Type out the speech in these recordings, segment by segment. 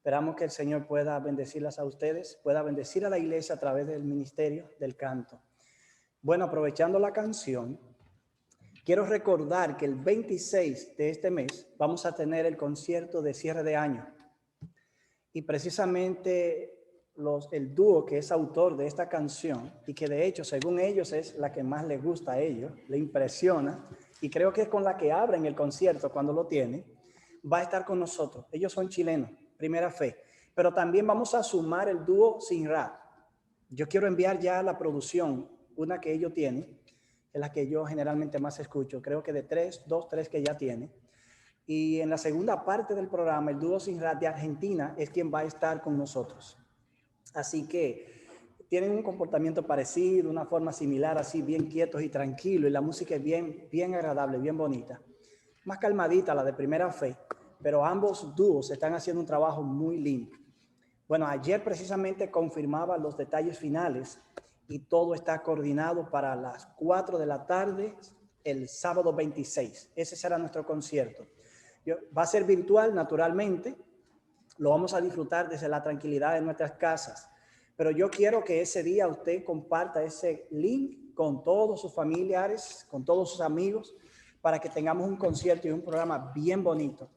Esperamos que el Señor pueda bendecirlas a ustedes, pueda bendecir a la iglesia a través del ministerio del canto. Bueno, aprovechando la canción, quiero recordar que el 26 de este mes vamos a tener el concierto de cierre de año. Y precisamente el dúo que es autor de esta canción y que de hecho, según ellos, es la que más les gusta a ellos, le impresiona, y creo que es con la que abren el concierto cuando lo tienen, va a estar con nosotros. Ellos son chilenos, Primera Fe, pero también vamos a sumar el dúo Sin Rap. Yo quiero enviar ya la producción, una que ellos tienen, es la que yo generalmente más escucho, creo que de 3 que ya tiene. Y en la segunda parte del programa, el dúo Sin Rap de Argentina es quien va a estar con nosotros. Así que tienen un comportamiento parecido, una forma similar, así bien quietos y tranquilos, y la música es bien agradable, bien bonita. Más calmadita la de Primera Fe, pero ambos dúos están haciendo un trabajo muy lindo. Bueno, ayer precisamente confirmaba los detalles finales y todo está coordinado para las 4 de la tarde el sábado 26. Ese será nuestro concierto. Va a ser virtual, naturalmente. Lo vamos a disfrutar desde la tranquilidad de nuestras casas. Pero yo quiero que ese día usted comparta ese link con todos sus familiares, con todos sus amigos, para que tengamos un concierto y un programa bien bonito.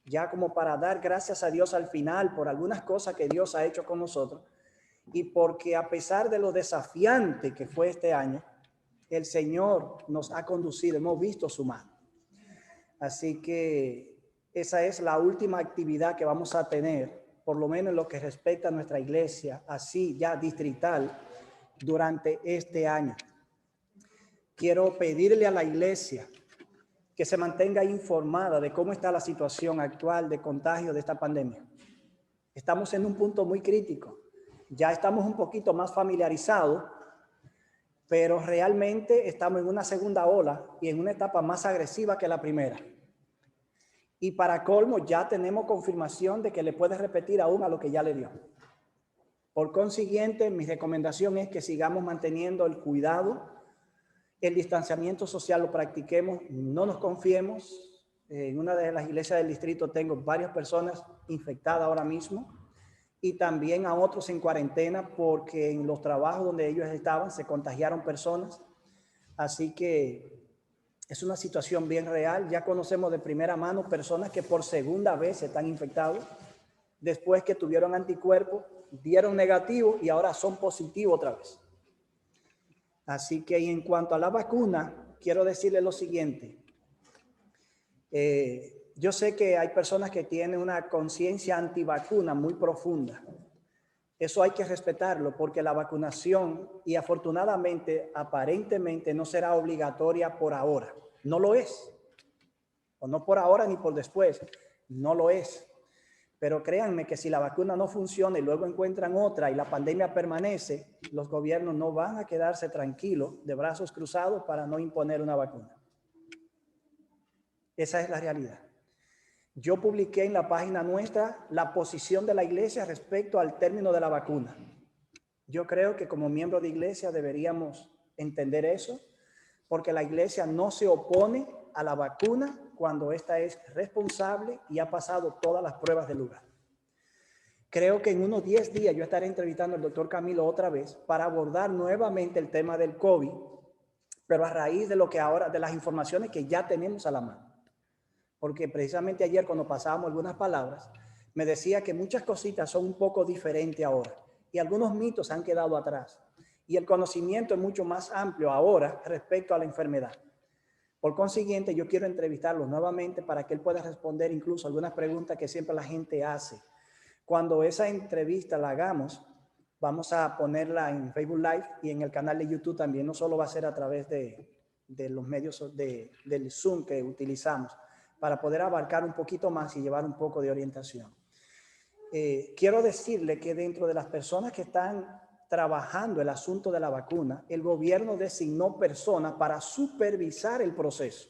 Ya como para dar gracias a Dios al final por algunas cosas que Dios ha hecho con nosotros y porque a pesar de lo desafiante que fue este año, el Señor nos ha conducido, hemos visto su mano. Así que esa es la última actividad que vamos a tener, por lo menos en lo que respecta a nuestra iglesia, así ya distrital, durante este año. Quiero pedirle a la iglesia que se mantenga informada de cómo está la situación actual de contagio de esta pandemia. Estamos en un punto muy crítico. Ya estamos un poquito más familiarizados, pero realmente estamos en una segunda ola y en una etapa más agresiva que la primera. Y para colmo, ya tenemos confirmación de que le puede repetir aún a lo que ya le dio. Por consiguiente, mi recomendación es que sigamos manteniendo el cuidado, el distanciamiento social lo practiquemos, no nos confiemos. En una de las iglesias del distrito tengo varias personas infectadas ahora mismo y también a otros en cuarentena porque en los trabajos donde ellos estaban se contagiaron personas. Así que es una situación bien real. Ya conocemos de primera mano personas que por segunda vez están infectados, después que tuvieron anticuerpos, dieron negativo y ahora son positivos otra vez. Así que en cuanto a la vacuna, quiero decirle lo siguiente. Yo sé que hay personas que tienen una conciencia antivacuna muy profunda. Eso hay que respetarlo porque la vacunación, y afortunadamente, aparentemente no será obligatoria por ahora. No lo es. O no por ahora ni por después. No lo es. Pero créanme que si la vacuna no funciona y luego encuentran otra y la pandemia permanece, los gobiernos no van a quedarse tranquilos de brazos cruzados para no imponer una vacuna. Esa es la realidad. Yo publiqué en la página nuestra la posición de la iglesia respecto al término de la vacuna. Yo creo que como miembro de iglesia deberíamos entender eso, porque la iglesia no se opone a la vacuna cuando ésta es responsable y ha pasado todas las pruebas del lugar. Creo que en unos 10 días yo estaré entrevistando al doctor Camilo otra vez para abordar nuevamente el tema del COVID, pero a raíz de lo que ahora, de las informaciones que ya tenemos a la mano. Porque precisamente ayer cuando pasábamos algunas palabras, me decía que muchas cositas son un poco diferentes ahora y algunos mitos han quedado atrás y el conocimiento es mucho más amplio ahora respecto a la enfermedad. Por consiguiente, yo quiero entrevistarlo nuevamente para que él pueda responder incluso algunas preguntas que siempre la gente hace. Cuando esa entrevista la hagamos, vamos a ponerla en Facebook Live y en el canal de YouTube también. No solo va a ser a través de los medios del Zoom que utilizamos, para poder abarcar un poquito más y llevar un poco de orientación. Quiero decirle que dentro de las personas que están trabajando el asunto de la vacuna, el gobierno designó personas para supervisar el proceso.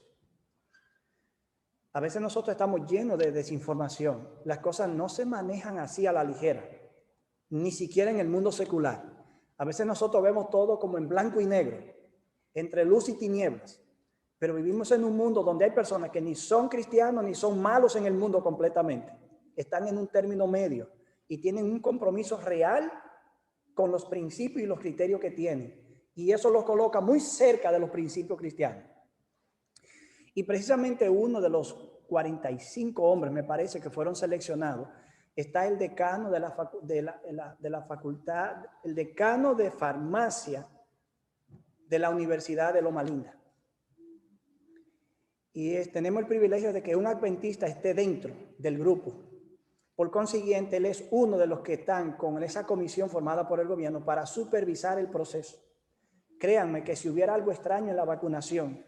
A veces nosotros estamos llenos de desinformación. Las cosas no se manejan así a la ligera, ni siquiera en el mundo secular. A veces nosotros vemos todo como en blanco y negro, entre luz y tinieblas. Pero vivimos en un mundo donde hay personas que ni son cristianos ni son malos en el mundo completamente. Están en un término medio. y tienen un compromiso real con los principios y los criterios que tienen. Y eso los coloca muy cerca de los principios cristianos. Y precisamente uno de los 45 hombres, me parece, que fueron seleccionados, está el decano de la facultad, el decano de farmacia de la Universidad de Loma Linda. Y tenemos el privilegio de que un adventista esté dentro del grupo. Por consiguiente, él es uno de los que están con esa comisión formada por el gobierno para supervisar el proceso. Créanme que si hubiera algo extraño en la vacunación,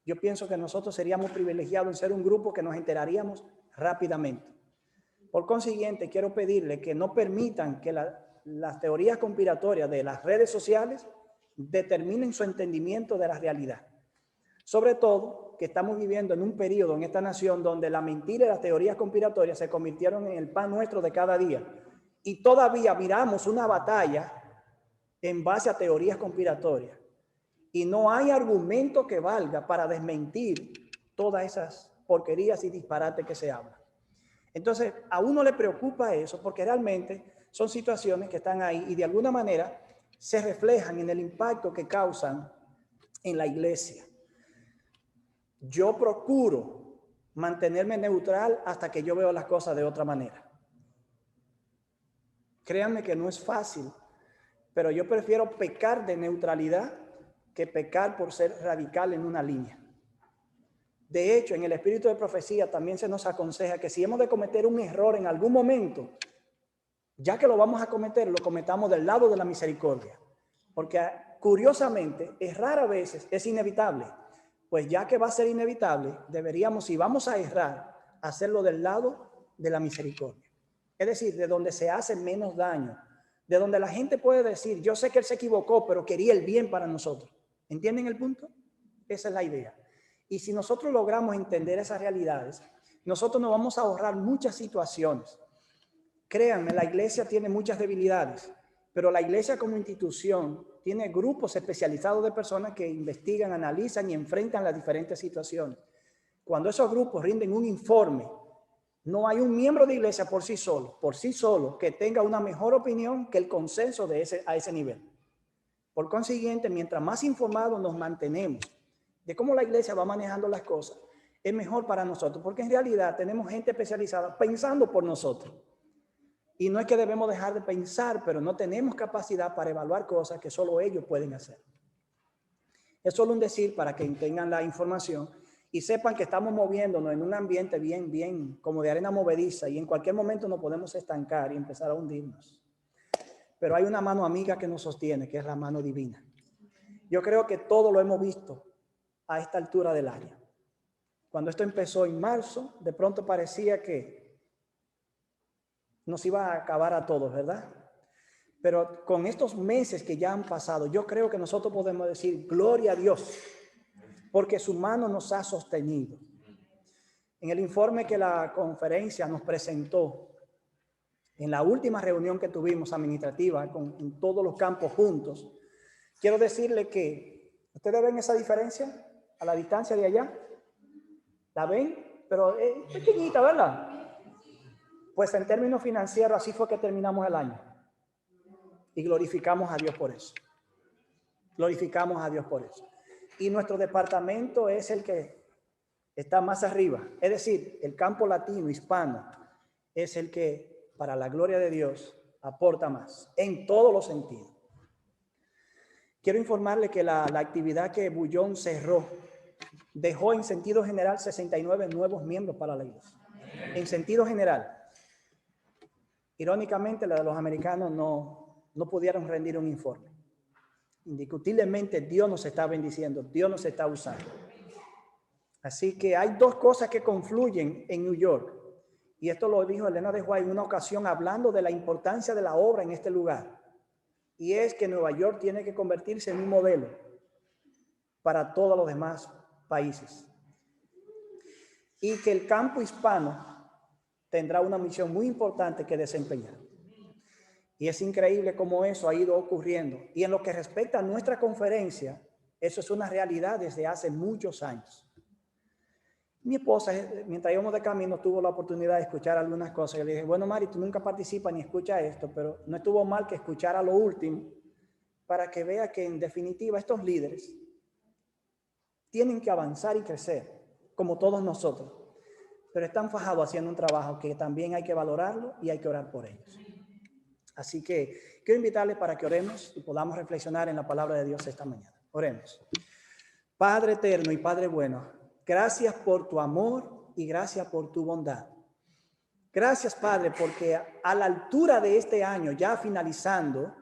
yo pienso que nosotros seríamos privilegiados en ser un grupo que nos enteraríamos rápidamente. Por consiguiente, quiero pedirle que no permitan que las teorías conspiratorias de las redes sociales determinen su entendimiento de la realidad. Sobre todo, que estamos viviendo en un periodo en esta nación donde la mentira y las teorías conspiratorias se convirtieron en el pan nuestro de cada día. Y todavía miramos una batalla en base a teorías conspiratorias. Y no hay argumento que valga para desmentir todas esas porquerías y disparates que se hablan. Entonces, a uno le preocupa eso porque realmente son situaciones que están ahí y de alguna manera se reflejan en el impacto que causan en la iglesia. Yo procuro mantenerme neutral hasta que yo veo las cosas de otra manera. Créanme que no es fácil, pero yo prefiero pecar de neutralidad que pecar por ser radical en una línea. De hecho, en el espíritu de profecía también se nos aconseja que si hemos de cometer un error en algún momento, ya que lo vamos a cometer, lo cometamos del lado de la misericordia. Porque curiosamente, errar a veces es inevitable. Pues ya que va a ser inevitable, deberíamos, si vamos a errar, hacerlo del lado de la misericordia. Es decir, de donde se hace menos daño, de donde la gente puede decir, yo sé que él se equivocó, pero quería el bien para nosotros. ¿Entienden el punto? Esa es la idea. Y si nosotros logramos entender esas realidades, nosotros nos vamos a ahorrar muchas situaciones. Créanme, la iglesia tiene muchas debilidades, pero la iglesia como institución tiene grupos especializados de personas que investigan, analizan y enfrentan las diferentes situaciones. Cuando esos grupos rinden un informe, no hay un miembro de iglesia por sí solo, que tenga una mejor opinión que el consenso a ese nivel. Por consiguiente, mientras más informados nos mantenemos de cómo la iglesia va manejando las cosas, es mejor para nosotros, porque en realidad tenemos gente especializada pensando por nosotros. Y no es que debemos dejar de pensar, pero no tenemos capacidad para evaluar cosas que solo ellos pueden hacer. Es solo un decir para que tengan la información y sepan que estamos moviéndonos en un ambiente bien, como de arena movediza, y en cualquier momento nos podemos estancar y empezar a hundirnos. Pero hay una mano amiga que nos sostiene, que es la mano divina. Yo creo que todo lo hemos visto a esta altura del año. Cuando esto empezó en marzo, de pronto parecía que nos iba a acabar a todos, ¿verdad? Pero con estos meses que ya han pasado, yo creo que nosotros podemos decir gloria a Dios, porque su mano nos ha sostenido. En el informe que la conferencia nos presentó, en la última reunión que tuvimos administrativa en todos los campos juntos, quiero decirle que, ¿ustedes ven esa diferencia a la distancia de allá? ¿La ven? Pero es pequeñita, ¿verdad? Pues en términos financieros, así fue que terminamos el año. Y glorificamos a Dios por eso. Glorificamos a Dios por eso. Y nuestro departamento es el que está más arriba. Es decir, el campo latino, hispano, es el que, para la gloria de Dios, aporta más, en todos los sentidos. Quiero informarle que la actividad que Bullón cerró dejó en sentido general 69 nuevos miembros para la iglesia. En sentido general. Irónicamente, la de los americanos no pudieron rendir un informe. Indiscutiblemente, Dios nos está bendiciendo, Dios nos está usando. Así que hay dos cosas que confluyen en New York. Y esto lo dijo Elena de White en una ocasión hablando de la importancia de la obra en este lugar. Y es que Nueva York tiene que convertirse en un modelo para todos los demás países. Y que el campo hispano tendrá una misión muy importante que desempeñar. Y es increíble cómo eso ha ido ocurriendo. Y en lo que respecta a nuestra conferencia, eso es una realidad desde hace muchos años. Mi esposa, mientras íbamos de camino, tuvo la oportunidad de escuchar algunas cosas. Yo le dije, bueno, Mari, tú nunca participas ni escuchas esto, pero no estuvo mal que escuchara lo último para que vea que en definitiva estos líderes tienen que avanzar y crecer, como todos nosotros, pero están fajados haciendo un trabajo que también hay que valorarlo y hay que orar por ellos. Así que quiero invitarles para que oremos y podamos reflexionar en la palabra de Dios esta mañana. Oremos. Padre eterno y Padre bueno, gracias por tu amor y gracias por tu bondad. Gracias, Padre, porque a la altura de este año, ya finalizando,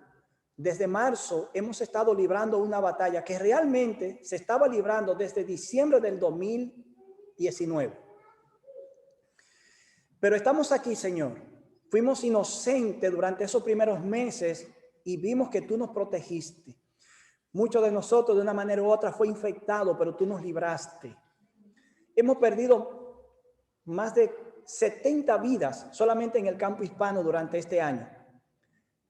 desde marzo hemos estado librando una batalla que realmente se estaba librando desde diciembre del 2019. Pero estamos aquí, Señor. Fuimos inocentes durante esos primeros meses y vimos que tú nos protegiste. Muchos de nosotros de una manera u otra fue infectado, pero tú nos libraste. Hemos perdido más de 70 vidas solamente en el campo hispano durante este año.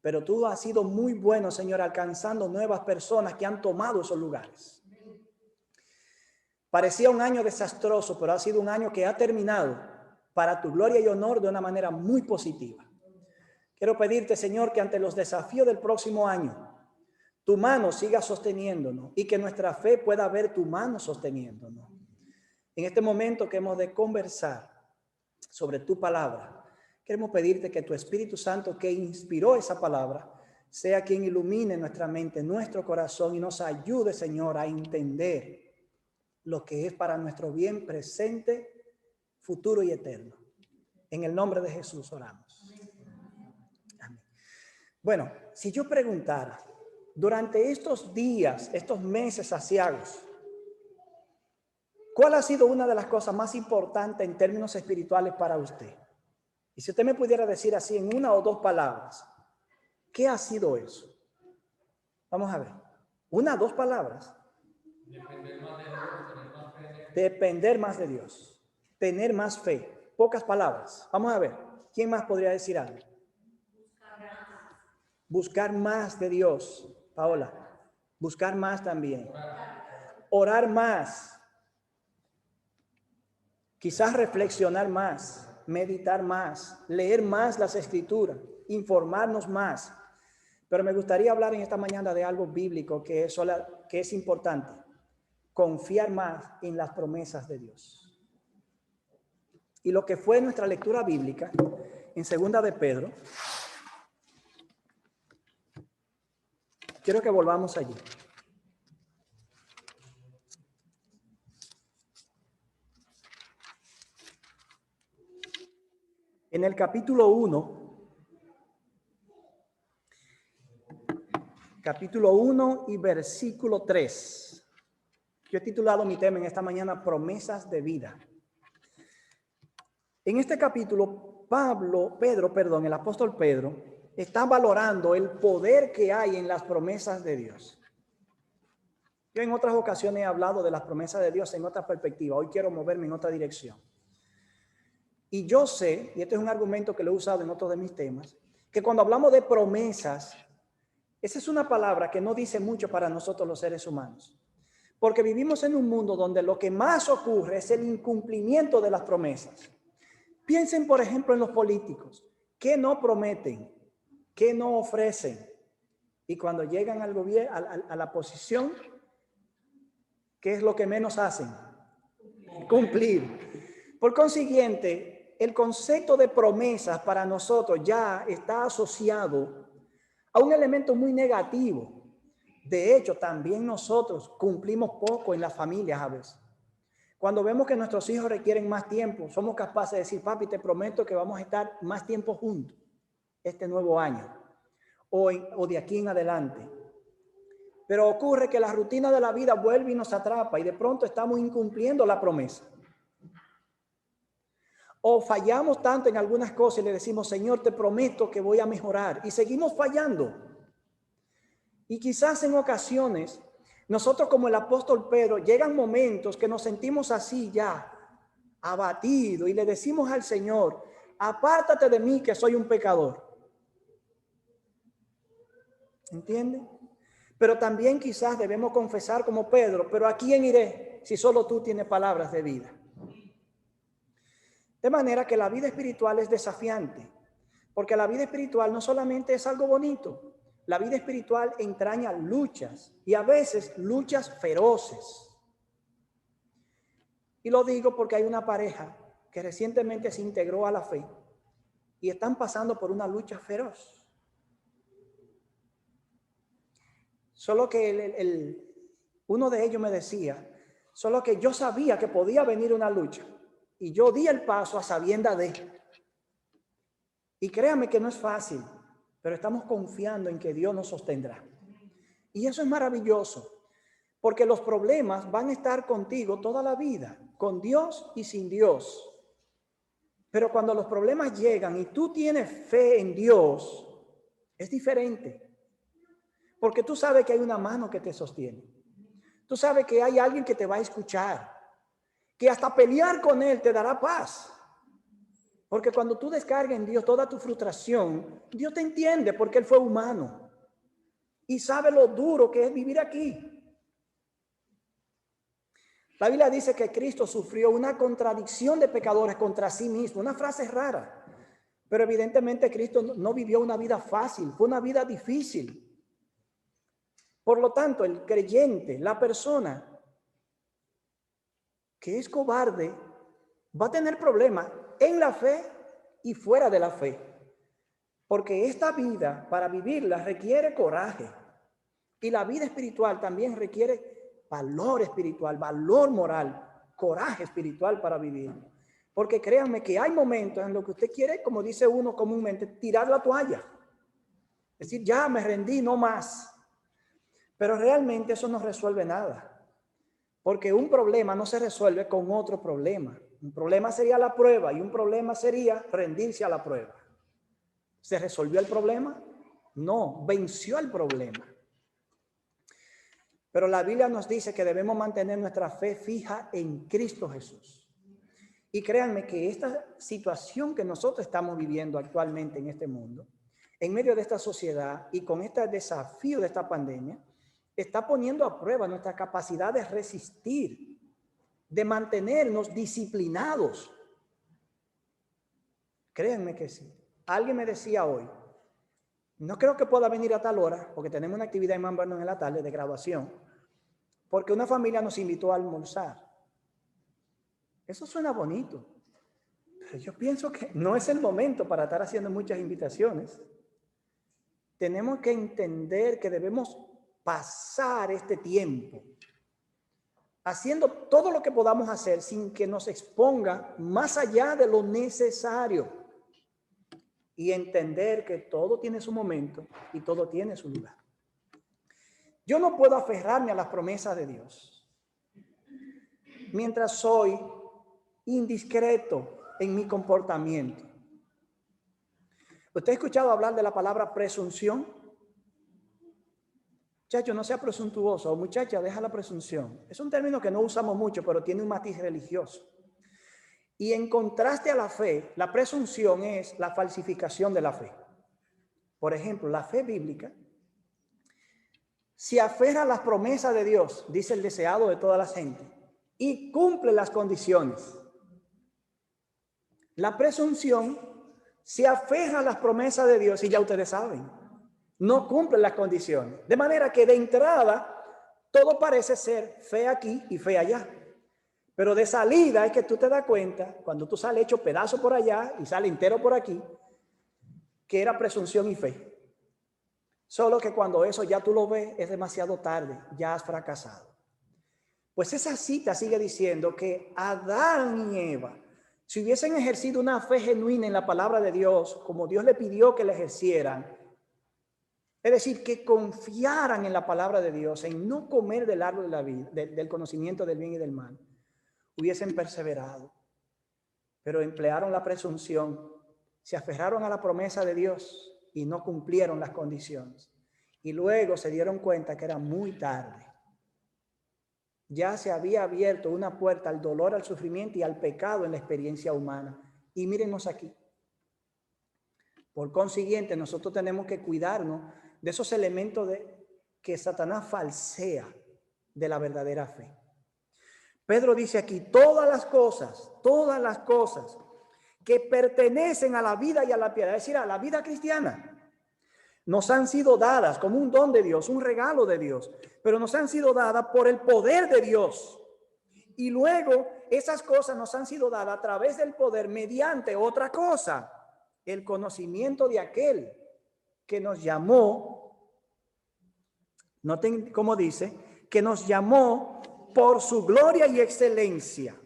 Pero tú has sido muy bueno, Señor, alcanzando nuevas personas que han tomado esos lugares. Parecía un año desastroso, pero ha sido un año que ha terminado para tu gloria y honor de una manera muy positiva. Quiero pedirte, Señor, que ante los desafíos del próximo año, tu mano siga sosteniéndonos y que nuestra fe pueda ver tu mano sosteniéndonos. En este momento que hemos de conversar sobre tu palabra, queremos pedirte que tu Espíritu Santo que inspiró esa palabra sea quien ilumine nuestra mente, nuestro corazón y nos ayude, Señor, a entender lo que es para nuestro bien presente, futuro y eterno. En el nombre de Jesús oramos. Amén. Bueno, si yo preguntara, durante estos días, estos meses aciagos, ¿cuál ha sido una de las cosas más importantes en términos espirituales para usted? Y si usted me pudiera decir así en una o dos palabras, ¿qué ha sido eso? Vamos a ver. Una o dos palabras. Depender más de Dios. Tener más fe. Pocas palabras. Vamos a ver. ¿Quién más podría decir algo? Buscar más de Dios. Paola. Buscar más también. Orar más. Quizás reflexionar más. Meditar más. Leer más las Escrituras. Informarnos más. Pero me gustaría hablar en esta mañana de algo bíblico que es importante. Confiar más en las promesas de Dios. Y lo que fue nuestra lectura bíblica en 2 de Pedro. Quiero que volvamos allí. En el capítulo 1, y versículo 3. Yo he titulado mi tema en esta mañana, Promesas de Vida. En este capítulo, el apóstol Pedro, está valorando el poder que hay en las promesas de Dios. Yo en otras ocasiones he hablado de las promesas de Dios en otra perspectiva. Hoy quiero moverme en otra dirección. Y yo sé, y este es un argumento que lo he usado en otros de mis temas, que cuando hablamos de promesas, esa es una palabra que no dice mucho para nosotros los seres humanos. Porque vivimos en un mundo donde lo que más ocurre es el incumplimiento de las promesas. Piensen, por ejemplo, en los políticos. ¿Qué no prometen? ¿Qué no ofrecen? Y cuando llegan al gobierno, a la posición, ¿qué es lo que menos hacen? Cumplir. Por consiguiente, el concepto de promesas para nosotros ya está asociado a un elemento muy negativo. De hecho, también nosotros cumplimos poco en las familias a veces. Cuando vemos que nuestros hijos requieren más tiempo, somos capaces de decir, papi, te prometo que vamos a estar más tiempo juntos este nuevo año o de aquí en adelante. Pero ocurre que la rutina de la vida vuelve y nos atrapa y de pronto estamos incumpliendo la promesa. O fallamos tanto en algunas cosas y le decimos, Señor, te prometo que voy a mejorar. Y seguimos fallando. Y quizás en ocasiones, nosotros como el apóstol Pedro, llegan momentos que nos sentimos así ya, abatidos. Y le decimos al Señor, apártate de mí que soy un pecador. ¿Entienden? Pero también quizás debemos confesar como Pedro, pero ¿a quién iré si solo tú tienes palabras de vida? De manera que la vida espiritual es desafiante, porque la vida espiritual no solamente es algo bonito, la vida espiritual entraña luchas y a veces luchas feroces. Y lo digo porque hay una pareja que recientemente se integró a la fe y están pasando por una lucha feroz. Solo que uno de ellos me decía, solo que yo sabía que podía venir una lucha y yo di el paso a sabiendas de. Y créame que no es fácil, pero estamos confiando en que Dios nos sostendrá. Y eso es maravilloso, porque los problemas van a estar contigo toda la vida, con Dios y sin Dios. Pero cuando los problemas llegan y tú tienes fe en Dios, es diferente. Porque tú sabes que hay una mano que te sostiene. Tú sabes que hay alguien que te va a escuchar, que hasta pelear con él te dará paz. Porque cuando tú descargas en Dios toda tu frustración, Dios te entiende porque Él fue humano y sabe lo duro que es vivir aquí. La Biblia dice que Cristo sufrió una contradicción de pecadores contra sí mismo, una frase rara, pero evidentemente Cristo no vivió una vida fácil, fue una vida difícil. Por lo tanto, el creyente, la persona que es cobarde, va a tener problemas en la fe y fuera de la fe. Porque esta vida, para vivirla, requiere coraje. Y la vida espiritual también requiere valor espiritual, valor moral, coraje espiritual para vivir. Porque créanme que hay momentos en los que usted quiere, como dice uno comúnmente, tirar la toalla. Es decir, ya me rendí, no más. Pero realmente eso no resuelve nada. Porque un problema no se resuelve con otro problema. Un problema sería la prueba y un problema sería rendirse a la prueba. ¿Se resolvió el problema? No, venció el problema. Pero la Biblia nos dice que debemos mantener nuestra fe fija en Cristo Jesús. Y créanme que esta situación que nosotros estamos viviendo actualmente en este mundo, en medio de esta sociedad y con este desafío de esta pandemia, está poniendo a prueba nuestra capacidad de resistir, de mantenernos disciplinados. Créanme que sí. Alguien me decía hoy, no creo que pueda venir a tal hora, porque tenemos una actividad en Mount Vernon en la tarde de graduación, porque una familia nos invitó a almorzar. Eso suena bonito, pero yo pienso que no es el momento para estar haciendo muchas invitaciones. Tenemos que entender que debemos pasar este tiempo haciendo todo lo que podamos hacer sin que nos exponga más allá de lo necesario y entender que todo tiene su momento y todo tiene su lugar. Yo no puedo aferrarme a las promesas de Dios mientras soy indiscreto en mi comportamiento. ¿Usted ha escuchado hablar de la palabra presunción? Muchacho, no sea presuntuoso, o muchacha, deja la presunción. Es un término que no usamos mucho, pero tiene un matiz religioso. Y en contraste a la fe, la presunción es la falsificación de la fe. Por ejemplo, la fe bíblica se aferra a las promesas de Dios, dice el deseado de toda la gente, y cumple las condiciones. La presunción se aferra a las promesas de Dios y ya ustedes saben, no cumple las condiciones. De manera que de entrada todo parece ser fe aquí y fe allá. Pero de salida es que tú te das cuenta, cuando tú sales hecho pedazo por allá y sale entero por aquí, que era presunción y fe. Solo que cuando eso ya tú lo ves, es demasiado tarde, ya has fracasado. Pues esa cita sigue diciendo que Adán y Eva, si hubiesen ejercido una fe genuina en la palabra de Dios, como Dios le pidió que la ejercieran, es decir, que confiaran en la palabra de Dios, en no comer del árbol de la vida, del conocimiento del bien y del mal, hubiesen perseverado. Pero emplearon la presunción, se aferraron a la promesa de Dios y no cumplieron las condiciones. Y luego se dieron cuenta que era muy tarde. Ya se había abierto una puerta al dolor, al sufrimiento y al pecado en la experiencia humana. Y mírenos aquí. Por consiguiente, nosotros tenemos que cuidarnos de esos elementos que Satanás falsea de la verdadera fe. Pedro dice aquí, todas las cosas que pertenecen a la vida y a la piedad, es decir, a la vida cristiana. Nos han sido dadas como un don de Dios, un regalo de Dios, pero nos han sido dadas por el poder de Dios. Y luego esas cosas nos han sido dadas a través del poder mediante otra cosa, el conocimiento de aquel que nos llamó, noten cómo dice, que nos llamó por su gloria y excelencia.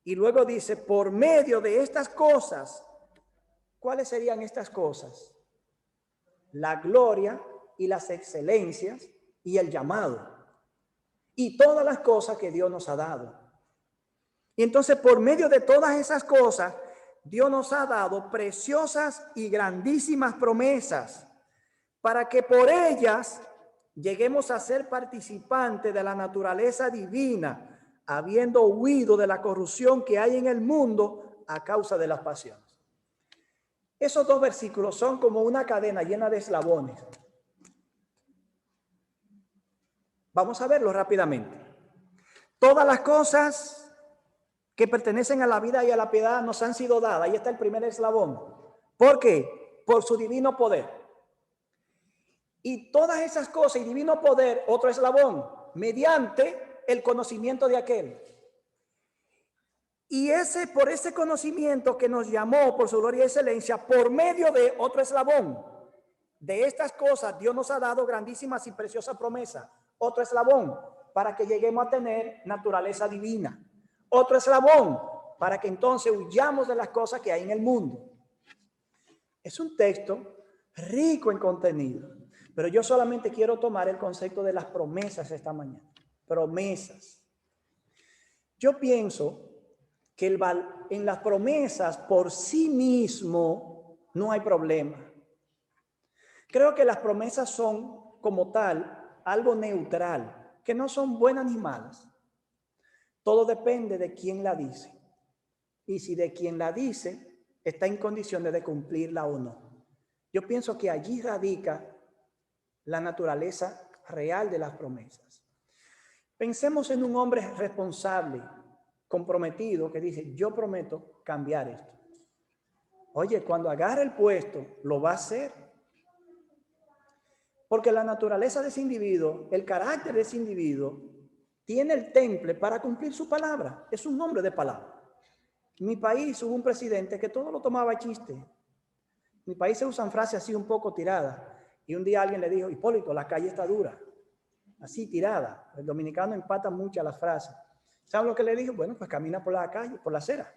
Y luego dice, por medio de estas cosas, ¿cuáles serían estas cosas? La gloria y las excelencias y el llamado. Y todas las cosas que Dios nos ha dado. Y entonces, por medio de todas esas cosas, Dios nos ha dado preciosas y grandísimas promesas para que por ellas lleguemos a ser participantes de la naturaleza divina, habiendo huido de la corrupción que hay en el mundo a causa de las pasiones. Esos dos versículos son como una cadena llena de eslabones. Vamos a verlo rápidamente. Todas las cosas que pertenecen a la vida y a la piedad nos han sido dadas. Ahí está el primer eslabón. ¿Por qué? Por su divino poder. Y todas esas cosas y divino poder, otro eslabón, mediante el conocimiento de aquel. Y por ese conocimiento que nos llamó por su gloria y excelencia, por medio de otro eslabón, de estas cosas Dios nos ha dado grandísimas y preciosas promesas. Otro eslabón, para que lleguemos a tener naturaleza divina. Otro eslabón, para que entonces huyamos de las cosas que hay en el mundo. Es un texto rico en contenido, pero yo solamente quiero tomar el concepto de las promesas esta mañana. Promesas. Yo pienso que en las promesas por sí mismo no hay problema. Creo que las promesas son como tal algo neutral, que no son buenas ni malas. Todo depende de quién la dice. Y si de quien la dice está en condiciones de cumplirla o no. Yo pienso que allí radica la naturaleza real de las promesas. Pensemos en un hombre responsable, comprometido, que dice, yo prometo cambiar esto. Oye, cuando agarre el puesto, lo va a hacer. Porque la naturaleza de ese individuo, el carácter de ese individuo, tiene el temple para cumplir su palabra. Es un hombre de palabra. En mi país hubo un presidente que todo lo tomaba a chiste. En mi país se usan frases así un poco tiradas. Y un día alguien le dijo, Hipólito, la calle está dura. Así tirada. El dominicano empata mucho las frases. ¿Saben lo que le dijo? Bueno, pues camina por la calle, por la acera.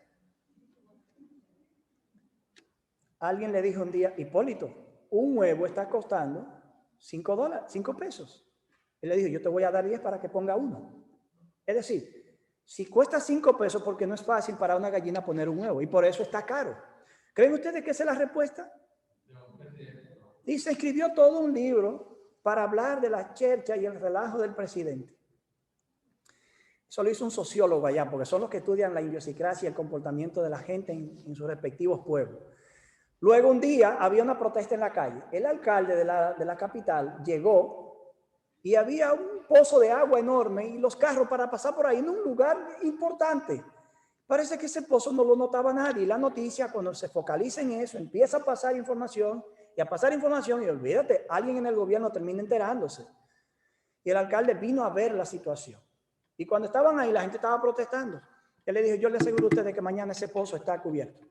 Alguien le dijo un día, Hipólito, un huevo está costando $5. Él le dijo, yo te voy a dar 10 para que ponga uno. Es decir, si cuesta $5 porque no es fácil para una gallina poner un huevo y por eso está caro. ¿Creen ustedes que esa es la respuesta? Y se escribió todo un libro para hablar de la chercha y el relajo del presidente. Eso lo hizo un sociólogo allá, porque son los que estudian la idiosincrasia y el comportamiento de la gente en sus respectivos pueblos. Luego un día había una protesta en la calle. El alcalde de la capital llegó y había un pozo de agua enorme y los carros para pasar por ahí en un lugar importante. Parece que ese pozo no lo notaba nadie. Y la noticia, cuando se focaliza en eso, empieza a pasar información y a pasar información y olvídate, alguien en el gobierno termina enterándose. Y el alcalde vino a ver la situación. Y cuando estaban ahí, la gente estaba protestando. Él le dijo, yo le aseguro a ustedes que mañana ese pozo está cubierto.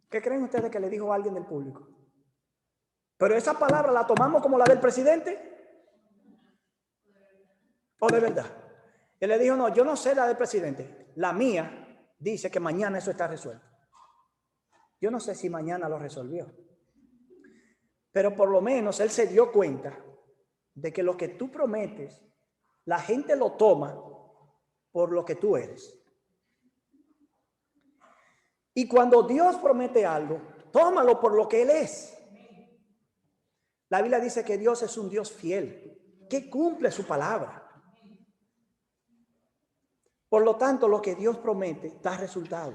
¿Qué creen ustedes que le dijo a alguien del público? Pero esa palabra la tomamos como la del presidente. ¿O de verdad? Él le dijo, no, yo no sé la del presidente. La mía dice que mañana eso está resuelto. Yo no sé si mañana lo resolvió. Pero por lo menos él se dio cuenta de que lo que tú prometes, la gente lo toma por lo que tú eres. Y cuando Dios promete algo, tómalo por lo que Él es. La Biblia dice que Dios es un Dios fiel, que cumple su palabra. Por lo tanto, lo que Dios promete da resultado.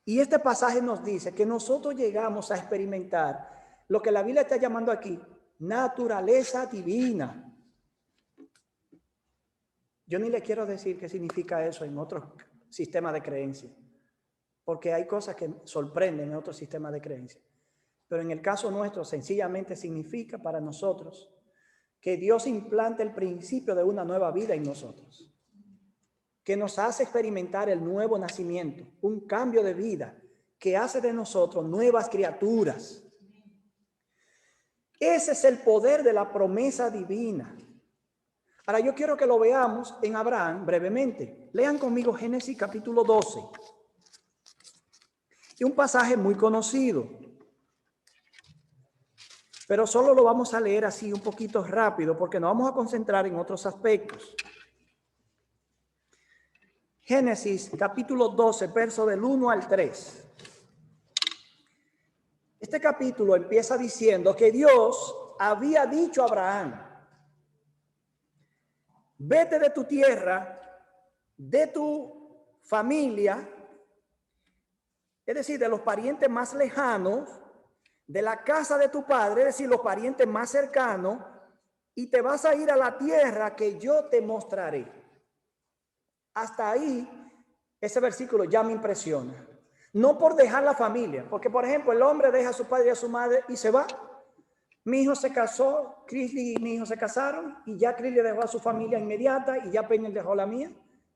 Y este pasaje nos dice que nosotros llegamos a experimentar lo que la Biblia está llamando aquí, naturaleza divina. Yo ni le quiero decir qué significa eso en otros sistema de creencia, porque hay cosas que sorprenden en otros sistemas de creencia. Pero en el caso nuestro, sencillamente significa para nosotros que Dios implanta el principio de una nueva vida en nosotros, que nos hace experimentar el nuevo nacimiento, un cambio de vida que hace de nosotros nuevas criaturas. Ese es el poder de la promesa divina. Ahora yo quiero que lo veamos en Abraham brevemente. Lean conmigo Génesis capítulo 12. Y un pasaje muy conocido, pero solo lo vamos a leer así un poquito rápido porque nos vamos a concentrar en otros aspectos. Génesis capítulo 12, verso del 1 al 3. Este capítulo empieza diciendo que Dios había dicho a Abraham: vete de tu tierra, de tu familia, es decir, de los parientes más lejanos, de la casa de tu padre, es decir, los parientes más cercanos, y te vas a ir a la tierra que yo te mostraré. Hasta ahí, ese versículo ya me impresiona. No por dejar la familia, porque por ejemplo, el hombre deja a su padre y a su madre y se va. Mi hijo se casó, Crisley y mi hijo se casaron, y ya Crisley dejó a su familia inmediata y ya Peña dejó la mía.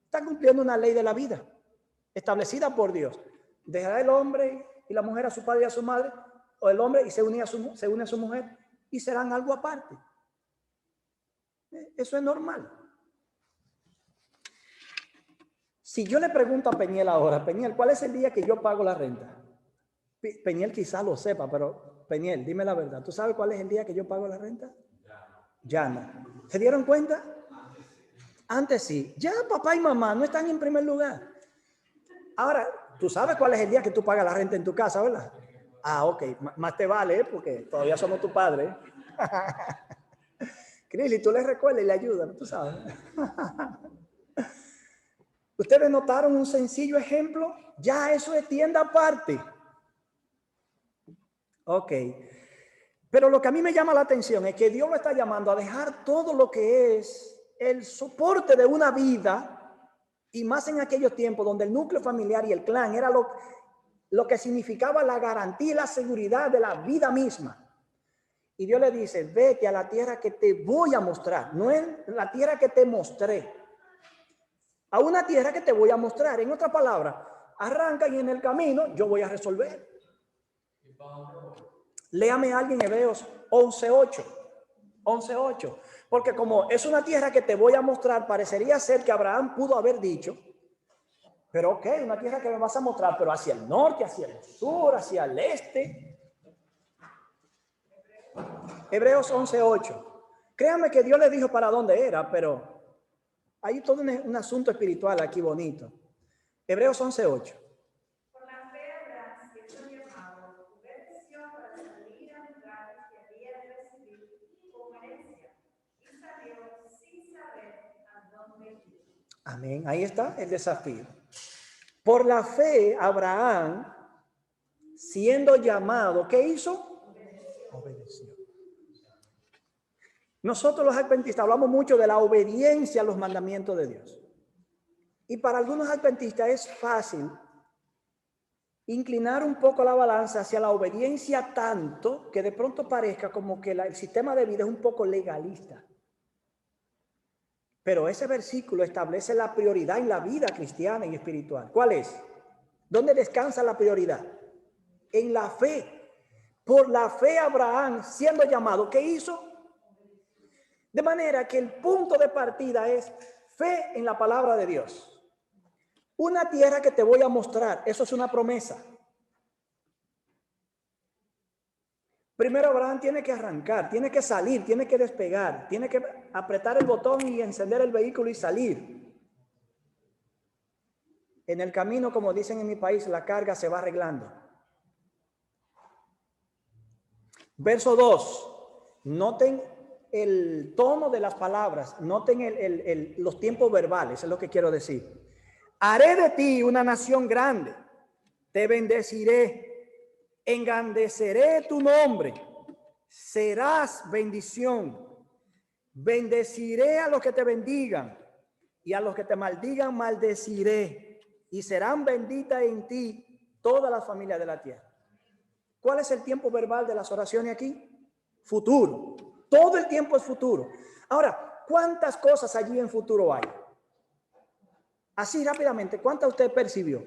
Está cumpliendo una ley de la vida establecida por Dios. Dejará el hombre y la mujer a su padre y a su madre, o el hombre y se une a su mujer, y serán algo aparte. Eso es normal. Si yo le pregunto a Peñel ahora, Peñel, ¿cuál es el día que yo pago la renta? Peñel quizás lo sepa, pero Peñel, dime la verdad. ¿Tú sabes cuál es el día que yo pago la renta? Ya no. ¿Se dieron cuenta? Antes sí. Ya papá y mamá no están en primer lugar. Ahora, tú sabes cuál es el día que tú pagas la renta en tu casa, ¿verdad? Ah, ok. Más te vale, porque todavía somos tu padre. Crisley, tú le recuerdas y le ayudas, tú sabes. ¿Ustedes notaron un sencillo ejemplo? Ya eso es tienda aparte. Ok. Pero lo que a mí me llama la atención es que Dios lo está llamando a dejar todo lo que es el soporte de una vida, y más en aquellos tiempos donde el núcleo familiar y el clan era lo que significaba la garantía y la seguridad de la vida misma. Y Dios le dice: vete a la tierra que te voy a mostrar, no es la tierra que te mostré, a una tierra que te voy a mostrar. En otras palabras, arranca y en el camino yo voy a resolver. Léame alguien Hebreos 11:8. 11:8. Porque como es una tierra que te voy a mostrar, parecería ser que Abraham pudo haber dicho: pero ok, una tierra que me vas a mostrar, pero hacia el norte, hacia el sur, hacia el este. Hebreos 11:8. Créanme que Dios le dijo para dónde era, pero hay todo un asunto espiritual aquí bonito. Hebreos 11:8. Por la fe Abraham, siendo llamado, obedeció para salir a lugares que había de recibir como herencia, y salió sin saber a dónde ir. Amén. Ahí está el desafío. Por la fe, Abraham, siendo llamado, ¿qué hizo? Obedeció. Nosotros los adventistas hablamos mucho de la obediencia a los mandamientos de Dios. Y para algunos adventistas es fácil inclinar un poco la balanza hacia la obediencia, tanto que de pronto parezca como que el sistema de vida es un poco legalista. Pero ese versículo establece la prioridad en la vida cristiana y espiritual. ¿Cuál es? ¿Dónde descansa la prioridad? En la fe. Por la fe Abraham, siendo llamado, ¿qué hizo? De manera que el punto de partida es fe en la palabra de Dios. Una tierra que te voy a mostrar, eso es una promesa. Primero Abraham tiene que arrancar, tiene que salir, tiene que despegar, tiene que apretar el botón y encender el vehículo y salir. En el camino, como dicen en mi país, la carga se va arreglando. Verso 2. Noten el tono de las palabras, noten los tiempos verbales, es lo que quiero decir. Haré de ti una nación grande, te bendeciré, engrandeceré tu nombre, serás bendición. Bendeciré a los que te bendigan y a los que te maldigan maldeciré. y serán benditas en ti todas las familias de la tierra. ¿Cuál es el tiempo verbal de las oraciones aquí? Futuro. Todo el tiempo es futuro. Ahora, ¿cuántas cosas allí en futuro hay? Así rápidamente, ¿cuántas usted percibió?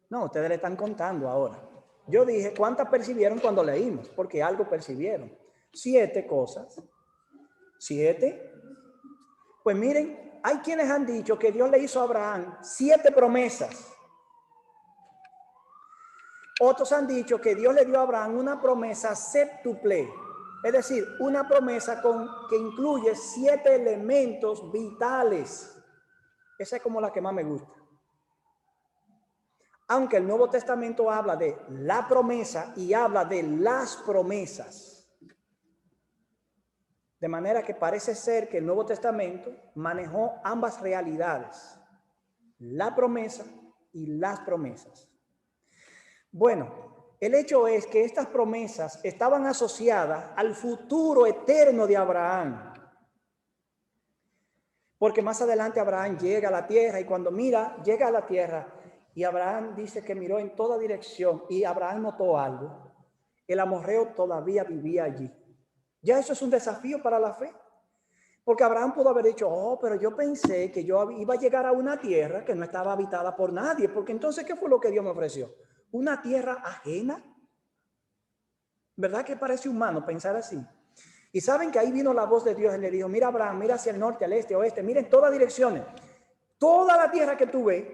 No, ustedes le están contando ahora. Yo dije, ¿cuántas percibieron cuando leímos? Porque algo percibieron. 7 cosas. 7. Pues miren, hay quienes han dicho que Dios le hizo a Abraham 7 promesas. Otros han dicho que Dios le dio a Abraham una promesa séptuple, es decir, una promesa que incluye 7 elementos vitales. Esa es como la que más me gusta. Aunque el Nuevo Testamento habla de la promesa y habla de las promesas. De manera que parece ser que el Nuevo Testamento manejó ambas realidades, la promesa y las promesas. Bueno, el hecho es que estas promesas estaban asociadas al futuro eterno de Abraham. Porque más adelante Abraham llega a la tierra y cuando llega a la tierra y Abraham dice que miró en toda dirección y Abraham notó algo. El amorreo todavía vivía allí. Ya eso es un desafío para la fe. Porque Abraham pudo haber dicho, oh, pero yo pensé que yo iba a llegar a una tierra que no estaba habitada por nadie. Porque entonces, ¿qué fue lo que Dios me ofreció? ¿Una tierra ajena? ¿Verdad que parece humano pensar así? Y saben que ahí vino la voz de Dios y le dijo, mira Abraham, mira hacia el norte, al este, oeste, mira en todas direcciones. Toda la tierra que tú ves,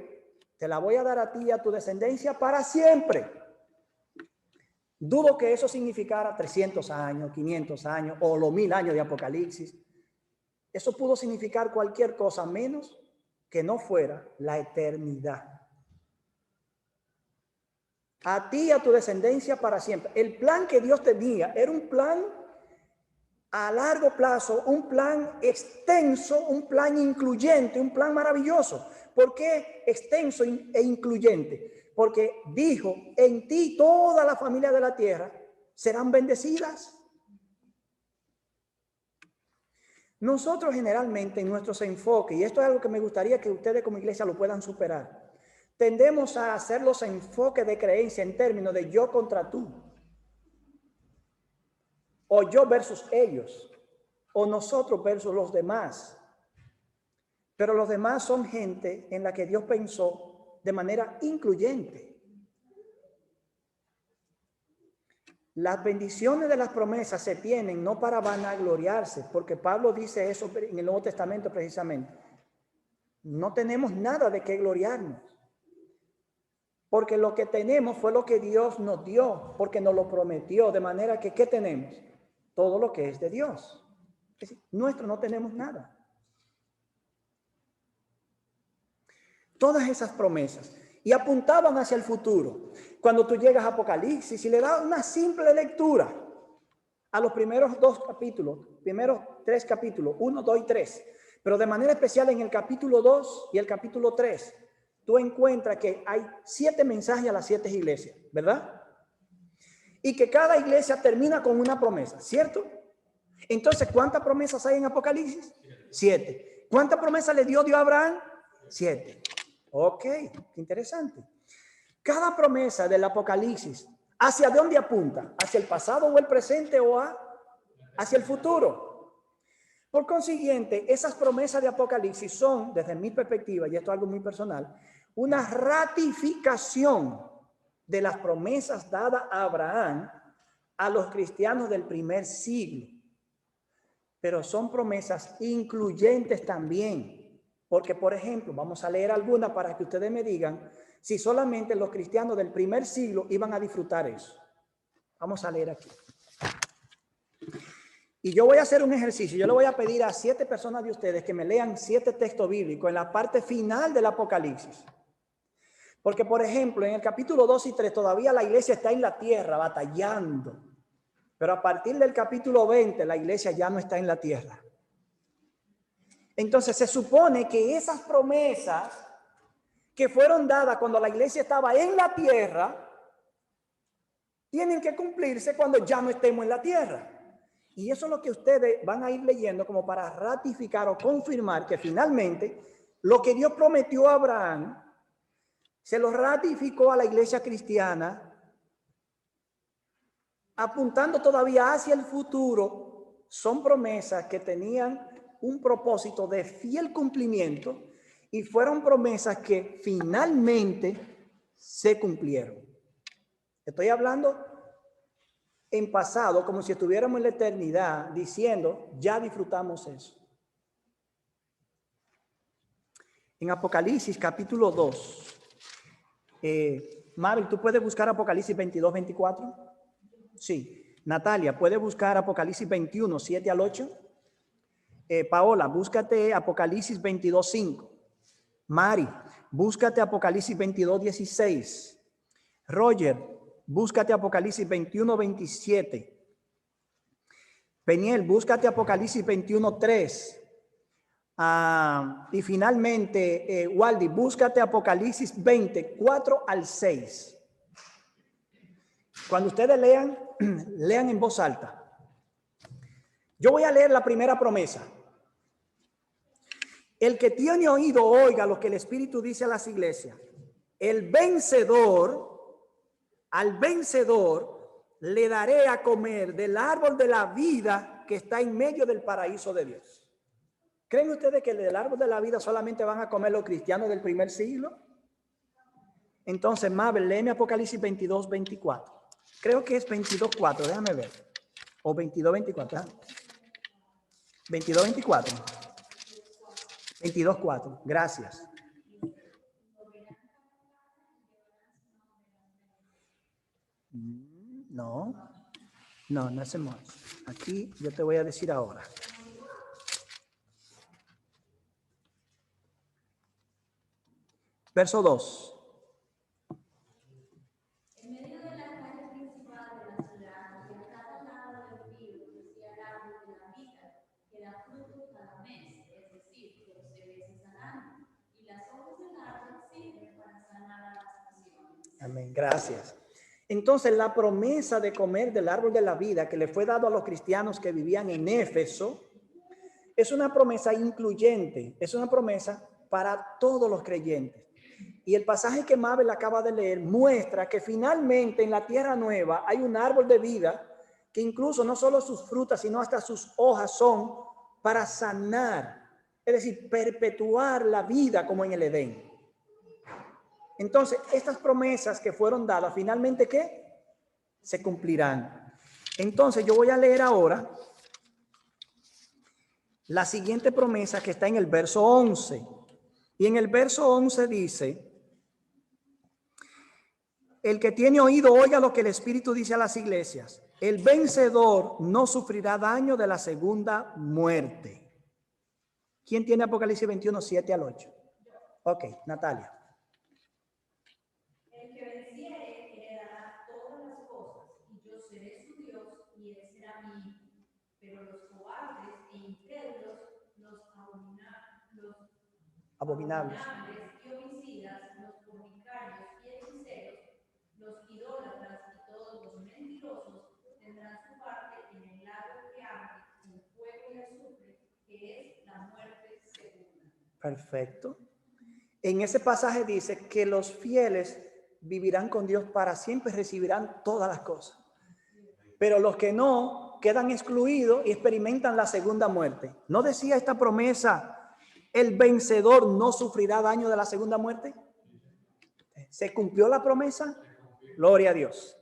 te la voy a dar a ti y a tu descendencia para siempre. Dudo que eso significara 300 años, 500 años o los 1000 años de Apocalipsis. Eso pudo significar cualquier cosa menos que no fuera la eternidad. A ti y a tu descendencia para siempre. El plan que Dios tenía era un plan a largo plazo, un plan extenso, un plan incluyente, un plan maravilloso. ¿Por qué extenso e incluyente? Porque dijo, en ti toda la familia de la tierra serán bendecidas. Nosotros generalmente en nuestros enfoques, y esto es algo que me gustaría que ustedes como iglesia lo puedan superar, tendemos a hacer los enfoques de creencia en términos de yo contra tú, o yo versus ellos, o nosotros versus los demás. Pero los demás son gente en la que Dios pensó de manera incluyente. Las bendiciones de las promesas se tienen no para vanagloriarse, porque Pablo dice eso en el Nuevo Testamento precisamente. No tenemos nada de qué gloriarnos, porque lo que tenemos fue lo que Dios nos dio, porque nos lo prometió, de manera que ¿qué tenemos? Todo lo que es de Dios. Es decir, nuestro no tenemos nada. Todas esas promesas y apuntaban hacia el futuro. Cuando tú llegas a Apocalipsis y le das una simple lectura a los primeros 2 capítulos, primeros 3 capítulos, 1, 2 y 3, pero de manera especial en el capítulo 2 y el capítulo 3, tú encuentras que hay 7 mensajes a las 7 iglesias, ¿verdad? Y que cada iglesia termina con una promesa, ¿cierto? Entonces, ¿cuántas promesas hay en Apocalipsis? 7. ¿Cuántas promesas le dio Dios a Abraham? 7. Ok, qué interesante. Cada promesa del Apocalipsis, ¿hacia dónde apunta? ¿Hacia el pasado o el presente o hacia el futuro? Por consiguiente, esas promesas de Apocalipsis son, desde mi perspectiva, y esto es algo muy personal, una ratificación de las promesas dadas a Abraham a los cristianos del primer siglo. Pero son promesas incluyentes también. Porque, por ejemplo, vamos a leer algunas para que ustedes me digan si solamente los cristianos del primer siglo iban a disfrutar eso. Vamos a leer aquí. Y yo voy a hacer un ejercicio. Yo le voy a pedir a 7 personas de ustedes que me lean 7 textos bíblicos en la parte final del Apocalipsis. Porque, por ejemplo, en el capítulo 2 y 3 todavía la iglesia está en la tierra batallando. Pero a partir del capítulo 20 la iglesia ya no está en la tierra. Entonces se supone que esas promesas que fueron dadas cuando la iglesia estaba en la tierra tienen que cumplirse cuando ya no estemos en la tierra. Y eso es lo que ustedes van a ir leyendo como para ratificar o confirmar que finalmente lo que Dios prometió a Abraham, se lo ratificó a la iglesia cristiana, apuntando todavía hacia el futuro. Son promesas que tenían un propósito de fiel cumplimiento y fueron promesas que finalmente se cumplieron. Estoy hablando en pasado, como si estuviéramos en la eternidad, diciendo, ya disfrutamos eso. En Apocalipsis capítulo 2, Mabel, ¿tú puedes buscar Apocalipsis 22, 24? Sí. Natalia, ¿puedes buscar Apocalipsis 21, 7 al 8? Paola, búscate Apocalipsis 22, 5. Mari, búscate Apocalipsis 22, 16. Roger, búscate Apocalipsis 21, 27. Peniel, búscate Apocalipsis 21, 3. Y finalmente, Waldi, búscate Apocalipsis 20, 4 al 6. Cuando ustedes lean, lean en voz alta. Yo voy a leer la primera promesa. El que tiene oído, oiga lo que el Espíritu dice a las iglesias. El vencedor, al vencedor, le daré a comer del árbol de la vida que está en medio del paraíso de Dios. ¿Creen ustedes que del árbol de la vida solamente van a comer los cristianos del primer siglo? Entonces, Mabel, léeme Apocalipsis 22, 24. Creo que es 22, 4, déjame ver. O 22, 24. 22, 24. 22, 4. Gracias. No, no hacemos. Aquí yo te voy a decir ahora. Verso 2. En medio de la calle principal de la ciudad, y a cada lado del río, crecía el árbol de la vida, que da fruto cada mes, es decir, 12 veces al año. Y las hojas del árbol sirven para sanar a las naciones. Amén, gracias. Entonces, la promesa de comer del árbol de la vida que le fue dado a los cristianos que vivían en Éfeso es una promesa incluyente, es una promesa para todos los creyentes. Y el pasaje que Mabel acaba de leer muestra que finalmente en la tierra nueva hay un árbol de vida que incluso no solo sus frutas, sino hasta sus hojas son para sanar, es decir, perpetuar la vida como en el Edén. Entonces, estas promesas que fueron dadas, finalmente, ¿qué? Se cumplirán. Entonces, yo voy a leer ahora la siguiente promesa que está en el verso 11. Y en el verso 11 dice, el que tiene oído, oiga lo que el Espíritu dice a las iglesias. El vencedor no sufrirá daño de la segunda muerte. ¿Quién tiene Apocalipsis 21, 7 al 8? Ok, Natalia. El que venciere heredará todas las cosas, y yo seré su Dios, y él será mi hijo. Pero los cobardes e incrédulos, los abominables y homicidas, los fornicarios y hechiceros, los idólatras y todos los mentirosos tendrán su parte en el lago que arde con fuego y azufre, que es la muerte segunda. Perfecto. En ese pasaje dice que los fieles vivirán con Dios para siempre, recibirán todas las cosas. Pero los que no quedan excluidos y experimentan la segunda muerte. ¿No decía esta promesa, el vencedor no sufrirá daño de la segunda muerte? ¿Se cumplió la promesa? Gloria a Dios.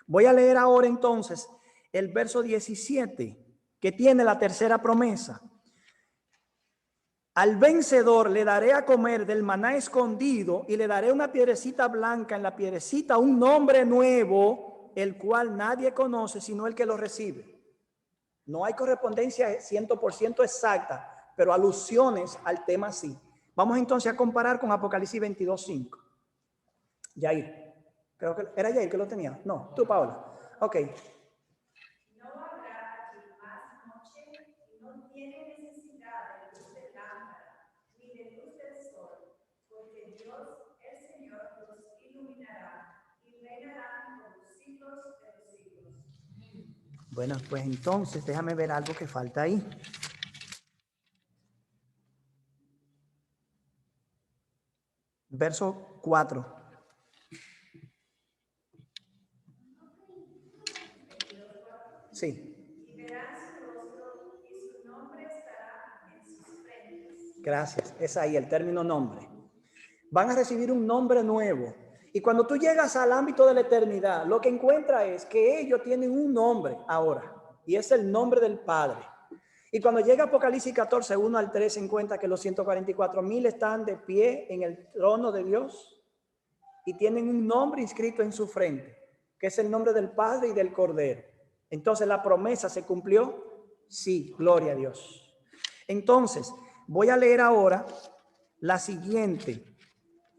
Voy a leer ahora entonces el verso 17, que tiene la tercera promesa. Al vencedor le daré a comer del maná escondido y le daré una piedrecita blanca, en la piedrecita un nombre nuevo, el cual nadie conoce sino el que lo recibe. No hay correspondencia 100% exacta, pero alusiones al tema sí. Vamos entonces a comparar con Apocalipsis 22, 5. Yair, creo que era Yair que lo tenía. No, tú, Paola. Ok. No habrá allí más noche y no tiene necesidad de luz de lámpara ni de luz del sol, porque Dios, el Señor, los iluminará y reinarán por los siglos de los siglos. Bueno, pues entonces déjame ver algo que falta ahí. verso 4. Sí. Y verán su rostro y su nombre estará en sus frentes. Gracias. Es ahí el término nombre. Van a recibir un nombre nuevo. Y cuando tú llegas al ámbito de la eternidad, lo que encuentras es que ellos tienen un nombre ahora. Y es el nombre del Padre. Y cuando llega Apocalipsis 14, 1 al 3, se encuentra que los 144,000 están de pie en el trono de Dios y tienen un nombre inscrito en su frente, que es el nombre del Padre y del Cordero. Entonces, ¿la promesa se cumplió? Sí, gloria a Dios. Entonces, voy a leer ahora la siguiente,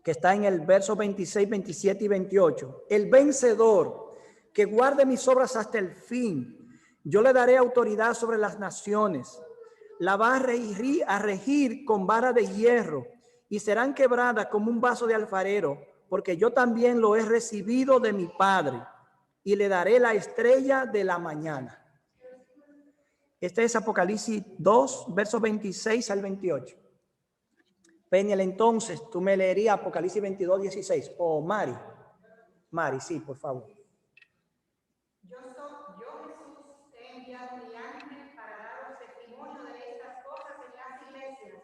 que está en el verso 26, 27 y 28. El vencedor que guarde mis obras hasta el fin, yo le daré autoridad sobre las naciones. La va a regir con vara de hierro y serán quebradas como un vaso de alfarero, porque yo también lo he recibido de mi Padre y le daré la estrella de la mañana. Este es Apocalipsis 2, versos 26 al 28. Peniel, entonces, tú me leerías Apocalipsis 22, 16. O Mari. Mari, sí, por favor. Yo Jesús, te he enviado mi ángel para daros testimonio de estas cosas en las iglesias.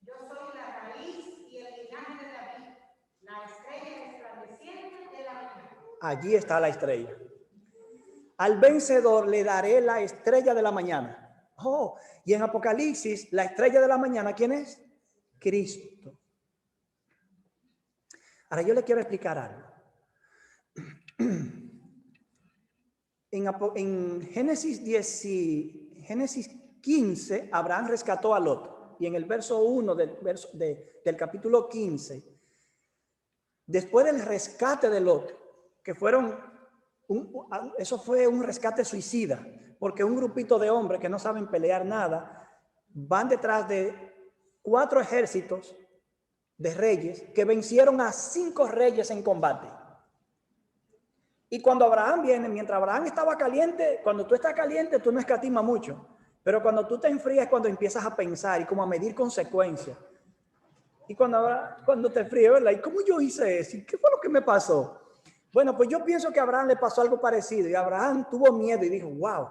Yo soy la raíz y el linaje de David, la estrella resplandeciente de la mañana. Allí está la estrella. Al vencedor le daré la estrella de la mañana. Oh, y en Apocalipsis, la estrella de la mañana, ¿quién es? Cristo. Ahora yo le quiero explicar algo. En Génesis 15, Abraham rescató a Lot. Y en el verso 1 del capítulo 15, después del rescate de Lot, que eso fue un rescate suicida, porque un grupito de hombres que no saben pelear nada, van detrás de 4 ejércitos de reyes que vencieron a 5 reyes en combate. Y cuando Abraham viene, mientras Abraham estaba caliente, cuando tú estás caliente, tú no escatimas mucho. Pero cuando tú te enfrías es cuando empiezas a pensar y como a medir consecuencias. Y cuando te enfrías, ¿verdad? ¿Y cómo yo hice eso? ¿Y qué fue lo que me pasó? Bueno, pues yo pienso que a Abraham le pasó algo parecido. Y Abraham tuvo miedo y dijo, wow,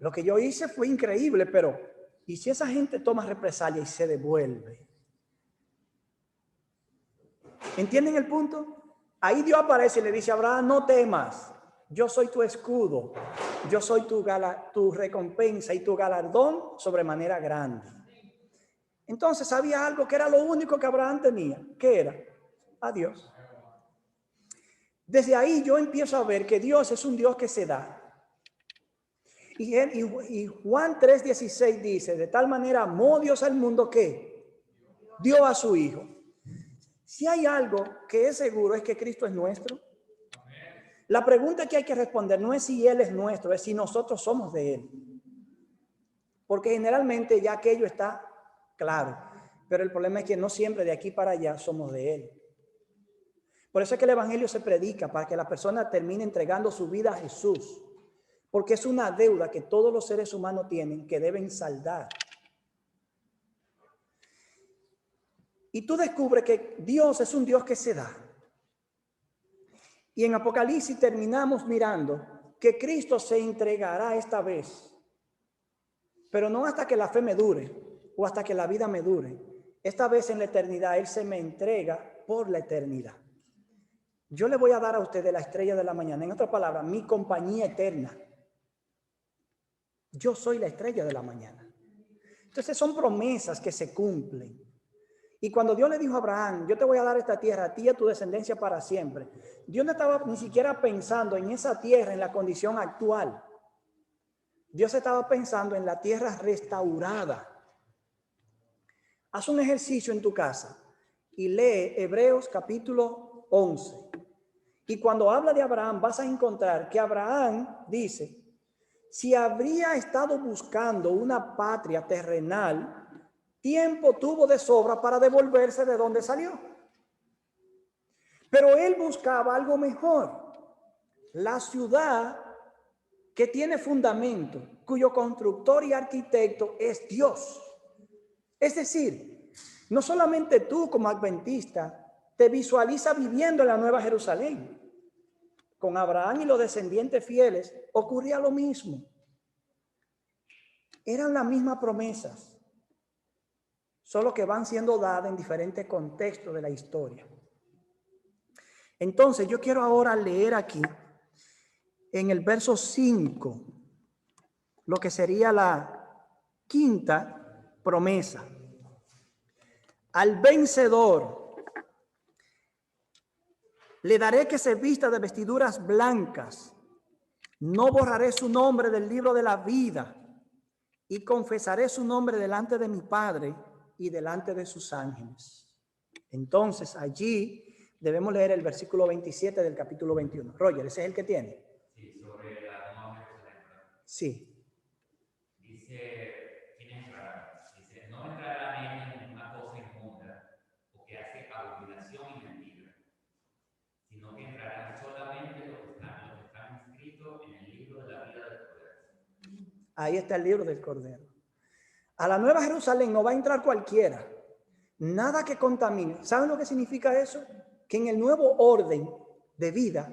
lo que yo hice fue increíble, pero ¿y si esa gente toma represalia y se devuelve? ¿Entienden el punto? Ahí Dios aparece y le dice a Abraham, no temas, yo soy tu escudo, yo soy tu recompensa y tu galardón sobremanera grande. Entonces había algo que era lo único que Abraham tenía. ¿Qué era? A Dios. Desde ahí yo empiezo a ver que Dios es un Dios que se da. Y Juan 3:16 dice, de tal manera amó Dios al mundo que dio a su Hijo. Si hay algo que es seguro es que Cristo es nuestro. La pregunta que hay que responder no es si Él es nuestro, es si nosotros somos de Él. Porque generalmente ya aquello está claro. Pero el problema es que no siempre de aquí para allá somos de Él. Por eso es que el evangelio se predica, para que la persona termine entregando su vida a Jesús. Porque es una deuda que todos los seres humanos tienen que deben saldar. Y tú descubres que Dios es un Dios que se da. Y en Apocalipsis terminamos mirando que Cristo se entregará esta vez. Pero no hasta que la fe me dure o hasta que la vida me dure. Esta vez en la eternidad Él se me entrega por la eternidad. Yo le voy a dar a ustedes la estrella de la mañana. En otras palabras, mi compañía eterna. Yo soy la estrella de la mañana. Entonces son promesas que se cumplen. Y cuando Dios le dijo a Abraham, yo te voy a dar esta tierra a ti y a tu descendencia para siempre. Dios no estaba ni siquiera pensando en esa tierra, en la condición actual. Dios estaba pensando en la tierra restaurada. Haz un ejercicio en tu casa y lee Hebreos capítulo 11. Y cuando habla de Abraham, vas a encontrar que Abraham dice, si habría estado buscando una patria terrenal, tiempo tuvo de sobra para devolverse de donde salió. Pero él buscaba algo mejor. La ciudad que tiene fundamento, cuyo constructor y arquitecto es Dios. Es decir, no solamente tú como adventista te visualiza viviendo en la Nueva Jerusalén. Con Abraham y los descendientes fieles ocurría lo mismo. Eran las mismas promesas, solo que van siendo dadas en diferentes contextos de la historia. Entonces, yo quiero ahora leer aquí, en el verso 5, lo que sería la quinta promesa. Al vencedor le daré que se vista de vestiduras blancas. No borraré su nombre del libro de la vida y confesaré su nombre delante de mi Padre y delante de sus ángeles. Entonces, allí debemos leer el versículo 27 del capítulo 21. Roger, ¿ese es el que tiene? Sí, sobre la Nueva Jerusalén. Sí. Dice, ¿quién entrará? Dice, no entrará en ella ninguna cosa inmunda o que hace abominación y mentira, sino que entrarán solamente los que están inscritos en el libro de la vida del Cordero. Ahí está el libro del Cordero. A la Nueva Jerusalén no va a entrar cualquiera. Nada que contamine. ¿Saben lo que significa eso? Que en el nuevo orden de vida,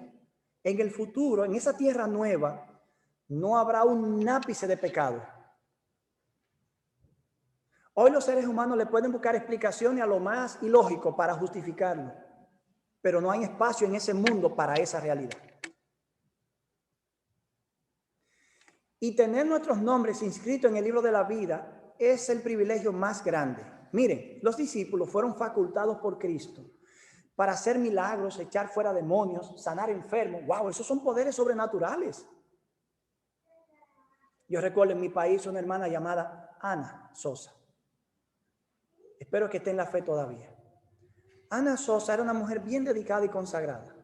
en el futuro, en esa tierra nueva, no habrá un ápice de pecado. Hoy los seres humanos le pueden buscar explicaciones a lo más ilógico para justificarlo, pero no hay espacio en ese mundo para esa realidad. Y tener nuestros nombres inscritos en el libro de la vida es el privilegio más grande. Miren, los discípulos fueron facultados por Cristo para hacer milagros, echar fuera demonios, sanar enfermos. ¡Wow! Esos son poderes sobrenaturales. Yo recuerdo en mi país una hermana llamada Ana Sosa. Espero que esté en la fe todavía. Ana Sosa era una mujer bien dedicada y consagrada.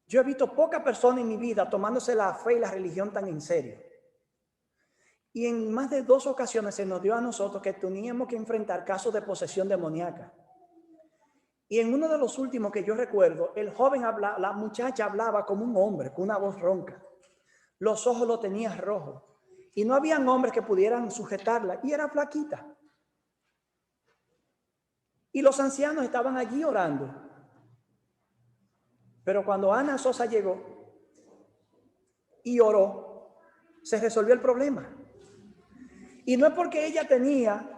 Yo he visto pocas personas en mi vida tomándose la fe y la religión tan en serio. Y en más de 2 ocasiones se nos dio a nosotros que teníamos que enfrentar casos de posesión demoníaca. Y en uno de los últimos que yo recuerdo, el joven la muchacha hablaba como un hombre, con una voz ronca. Los ojos lo tenía rojos. Y no habían hombres que pudieran sujetarla. Y era flaquita. Y los ancianos estaban allí orando. Pero cuando Ana Sosa llegó y oró, se resolvió el problema. Y no es porque ella tenía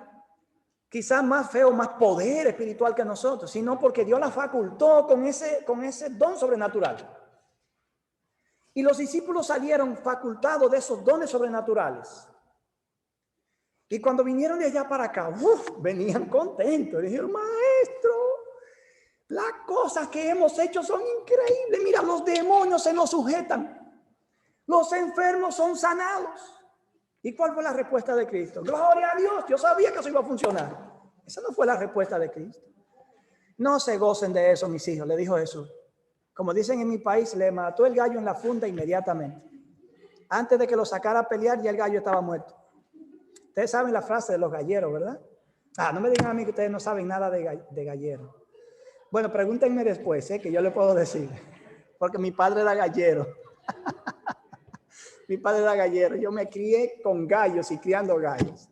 quizás más fe o más poder espiritual que nosotros, sino porque Dios la facultó con ese don sobrenatural. Y los discípulos salieron facultados de esos dones sobrenaturales. Y cuando vinieron de allá para acá, venían contentos. Dijeron, maestro, las cosas que hemos hecho son increíbles. Mira, los demonios se nos sujetan. Los enfermos son sanados. ¿Y cuál fue la respuesta de Cristo? Gloria a Dios, yo sabía que eso iba a funcionar. Esa no fue la respuesta de Cristo. No se gocen de eso, mis hijos, le dijo Jesús. Como dicen en mi país, le mató el gallo en la funda inmediatamente. Antes de que lo sacara a pelear, ya el gallo estaba muerto. Ustedes saben la frase de los galleros, ¿verdad? No me digan a mí que ustedes no saben nada de gallero. Bueno, pregúntenme después, que yo le puedo decir. Porque mi padre era gallero. Mi padre era gallero. Yo me crié con gallos y criando gallos.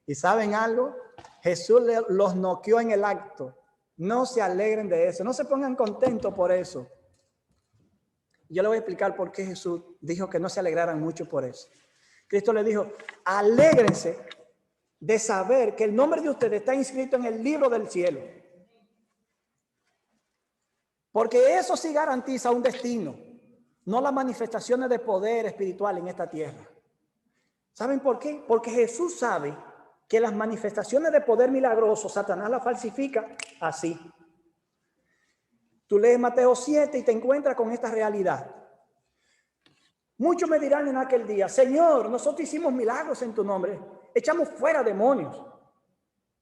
¿Y saben algo? Jesús los noqueó en el acto. No se alegren de eso. No se pongan contentos por eso. Yo le voy a explicar por qué Jesús dijo que no se alegraran mucho por eso. Cristo le dijo, alégrense de saber que el nombre de ustedes está inscrito en el libro del cielo. Porque eso sí garantiza un destino, no las manifestaciones de poder espiritual en esta tierra. ¿Saben por qué? Porque Jesús sabe que las manifestaciones de poder milagroso, Satanás las falsifica así. Tú lees Mateo 7 y te encuentras con esta realidad. Muchos me dirán en aquel día, Señor, nosotros hicimos milagros en tu nombre, echamos fuera demonios,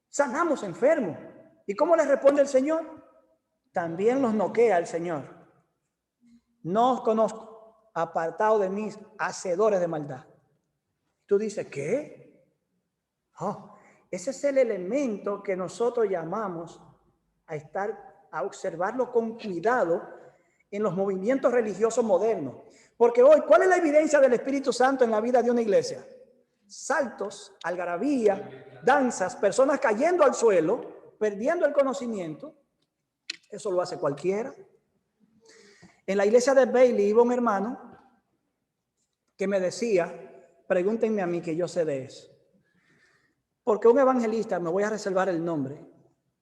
sanamos enfermos. ¿Y cómo les responde el Señor? También los noquea el Señor. No os conozco, apartado de mí, hacedores de maldad. Tú dices, ¿qué? Ese es el elemento que nosotros llamamos a observarlo con cuidado en los movimientos religiosos modernos. Porque hoy, ¿cuál es la evidencia del Espíritu Santo en la vida de una iglesia? Saltos, algarabía, danzas, personas cayendo al suelo perdiendo el conocimiento. Eso lo hace cualquiera. En la iglesia de Bailey iba un hermano que me decía, pregúntenme a mí que yo sé de eso. Porque un evangelista, me voy a reservar el nombre,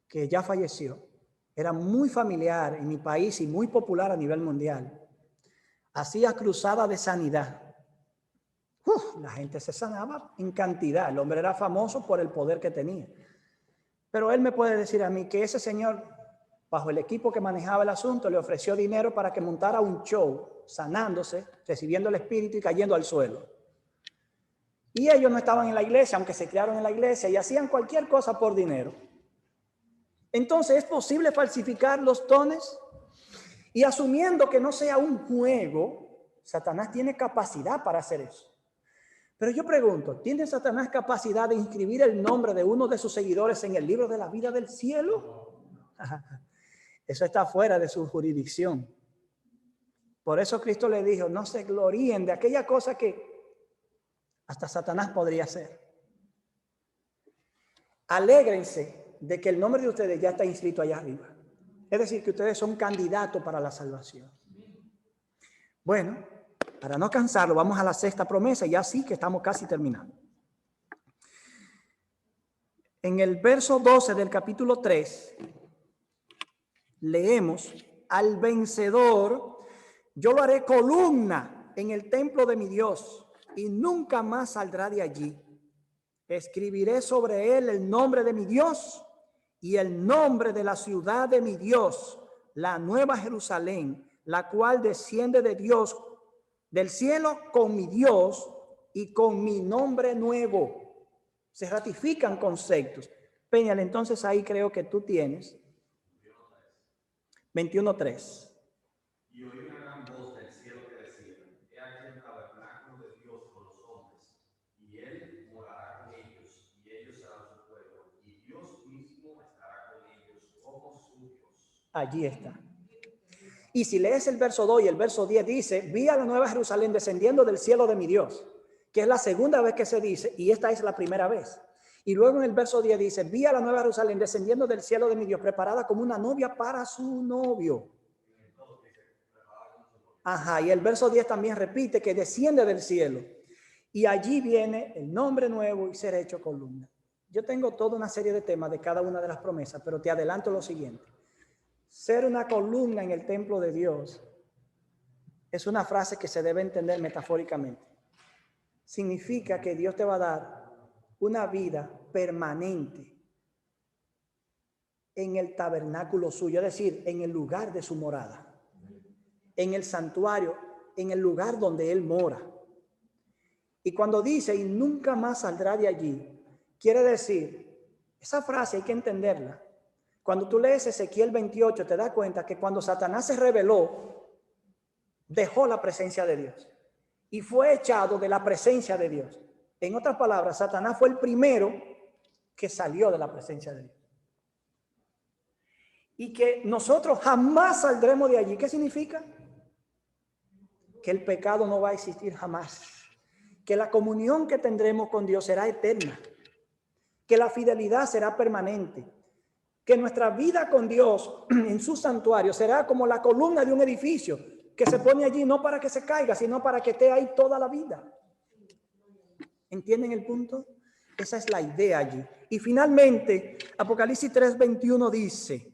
que ya falleció, era muy familiar en mi país y muy popular a nivel mundial. Hacía cruzada de sanidad. La gente se sanaba en cantidad. El hombre era famoso por el poder que tenía. Pero él me puede decir a mí que ese señor, bajo el equipo que manejaba el asunto, le ofreció dinero para que montara un show, sanándose, recibiendo el espíritu y cayendo al suelo. Y ellos no estaban en la iglesia, aunque se criaron en la iglesia, y hacían cualquier cosa por dinero. Entonces, ¿es posible falsificar los dones? Y asumiendo que no sea un juego, Satanás tiene capacidad para hacer eso. Pero yo pregunto, ¿tiene Satanás capacidad de inscribir el nombre de uno de sus seguidores en el libro de la vida del cielo? Eso está fuera de su jurisdicción. Por eso Cristo le dijo, no se gloríen de aquella cosa que hasta Satanás podría hacer. Alégrense de que el nombre de ustedes ya está inscrito allá arriba. Es decir, que ustedes son candidatos para la salvación. Bueno, para no cansarlo, vamos a la sexta promesa, y así que estamos casi terminando. En el verso 12 del capítulo 3, leemos, al vencedor, yo lo haré columna en el templo de mi Dios, y nunca más saldrá de allí. Escribiré sobre él el nombre de mi Dios y el nombre de la ciudad de mi Dios, la nueva Jerusalén, la cual desciende de Dios, del cielo, con mi Dios y con mi nombre nuevo. Se ratifican conceptos. Peñal, entonces ahí creo que tú tienes 21:3. Y oí una gran voz del cielo que decía, he aquí el tabernáculo de Dios con los hombres, y él morará con ellos, y ellos serán su pueblo, y Dios mismo estará con ellos como su Dios. Allí está. Y si lees el verso 2 y el verso 10 dice, vi a la nueva Jerusalén descendiendo del cielo de mi Dios, que es la segunda vez que se dice, y esta es la primera vez. Y luego en el verso 10 dice, vi a la nueva Jerusalén descendiendo del cielo de mi Dios, preparada como una novia para su novio. Ajá, y el verso 10 también repite que desciende del cielo. Y allí viene el nombre nuevo y ser hecho columna. Yo tengo toda una serie de temas de cada una de las promesas, pero te adelanto lo siguiente. Ser una columna en el templo de Dios es una frase que se debe entender metafóricamente. Significa que Dios te va a dar una vida permanente en el tabernáculo suyo, es decir, en el lugar de su morada, en el santuario, en el lugar donde Él mora. Y cuando dice, y nunca más saldrá de allí, quiere decir, esa frase hay que entenderla. Cuando tú lees Ezequiel 28, te das cuenta que cuando Satanás se rebeló, dejó la presencia de Dios y fue echado de la presencia de Dios. En otras palabras, Satanás fue el primero que salió de la presencia de Dios. Y que nosotros jamás saldremos de allí. ¿Qué significa? Que el pecado no va a existir jamás. Que la comunión que tendremos con Dios será eterna. Que la fidelidad será permanente. Que nuestra vida con Dios en su santuario será como la columna de un edificio que se pone allí no para que se caiga, sino para que esté ahí toda la vida. ¿Entienden el punto? Esa es la idea allí. Y finalmente, Apocalipsis 3:21 dice,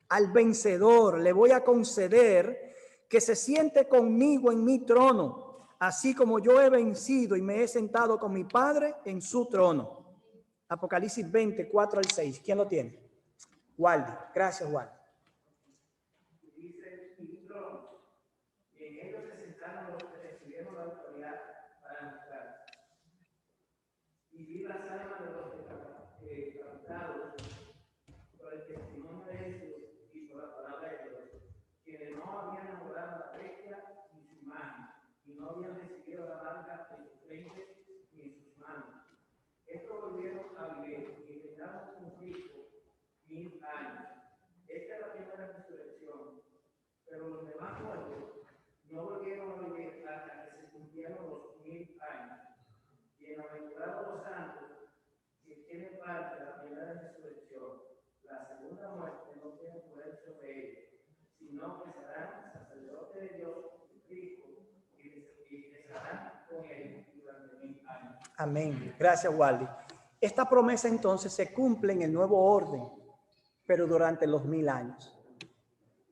al vencedor le voy a conceder que se siente conmigo en mi trono, así como yo he vencido y me he sentado con mi Padre en su trono. Apocalipsis 20:4-6. ¿Quién lo tiene? Waldi, gracias Waldi. Dice, mi trono, y en ellos se sentaron los que recibieron la autoridad para mostrar. Y vi las almas de los captados por el testimonio de Jesús y por la palabra de Dios, quienes no habían adorado la bestia ni su imagen, y no habían recibido la marca en su frente ni en sus manos. Estos volvieron a vivir y reinaron con Cristo 1000 años. Esta es la primera resurrección, pero los demás muertos no volvieron a vivir hasta que se cumplieron los 1000 años. Bienaventurados los santos que tienen parte de la primera resurrección. La sino que serán sacerdotes de Dios, de Cristo, y estarán con él durante 1000 años. Amén. Gracias, Waldi. Esta promesa entonces se cumple en el nuevo orden, pero durante los 1000 años.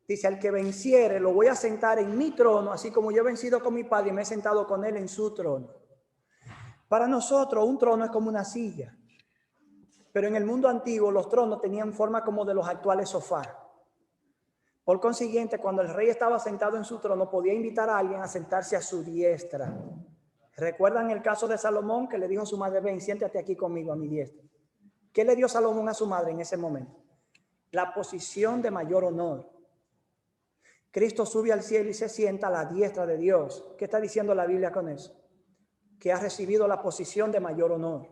Dice, al que venciere, lo voy a sentar en mi trono, así como yo he vencido con mi Padre y me he sentado con él en su trono. Para nosotros, un trono es como una silla. Pero en el mundo antiguo, los tronos tenían forma como de los actuales sofás. Por consiguiente, cuando el rey estaba sentado en su trono, podía invitar a alguien a sentarse a su diestra. ¿Recuerdan el caso de Salomón que le dijo a su madre, ven, siéntate aquí conmigo a mi diestra? ¿Qué le dio Salomón a su madre en ese momento? La posición de mayor honor. Cristo sube al cielo y se sienta a la diestra de Dios. ¿Qué está diciendo la Biblia con eso? Que ha recibido la posición de mayor honor.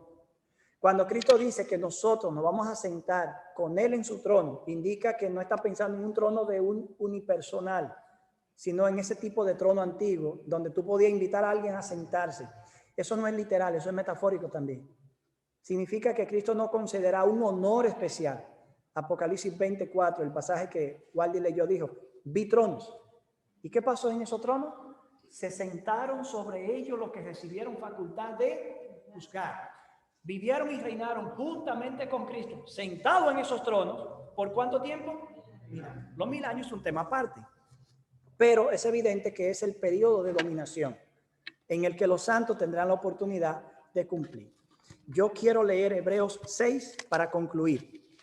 Cuando Cristo dice que nosotros nos vamos a sentar con Él en su trono, indica que no está pensando en un trono de un unipersonal, sino en ese tipo de trono antiguo, donde tú podías invitar a alguien a sentarse. Eso no es literal, eso es metafórico también. Significa que Cristo no concederá un honor especial. Apocalipsis 24, el pasaje que Waldi leyó, dijo, vi tronos. ¿Y qué pasó en esos tronos? Se sentaron sobre ellos los que recibieron facultad de juzgar. Vivieron y reinaron juntamente con Cristo, sentados en esos tronos. ¿Por cuánto tiempo? Mira, los 1000 años es un tema aparte. Pero es evidente que es el periodo de dominación en el que los santos tendrán la oportunidad de cumplir. Yo quiero leer Hebreos 6 para concluir.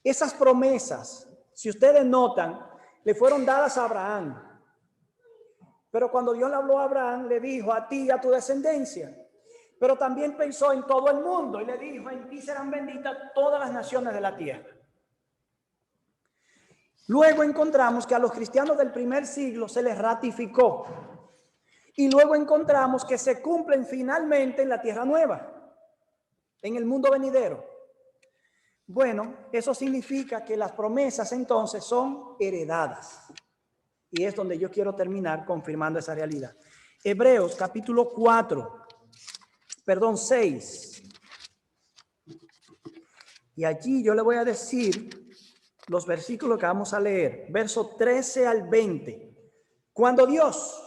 Esas promesas, si ustedes notan, le fueron dadas a Abraham. Pero cuando Dios le habló a Abraham, le dijo a ti y a tu descendencia. Pero también pensó en todo el mundo y le dijo, en ti serán benditas todas las naciones de la tierra. Luego encontramos que a los cristianos del primer siglo se les ratificó. Y luego encontramos que se cumplen finalmente en la tierra nueva, en el mundo venidero. Bueno, eso significa que las promesas entonces son heredadas. Y es donde yo quiero terminar confirmando esa realidad. Hebreos capítulo 6. Y allí yo le voy a decir los versículos que vamos a leer. Verso 13 al 20. Cuando Dios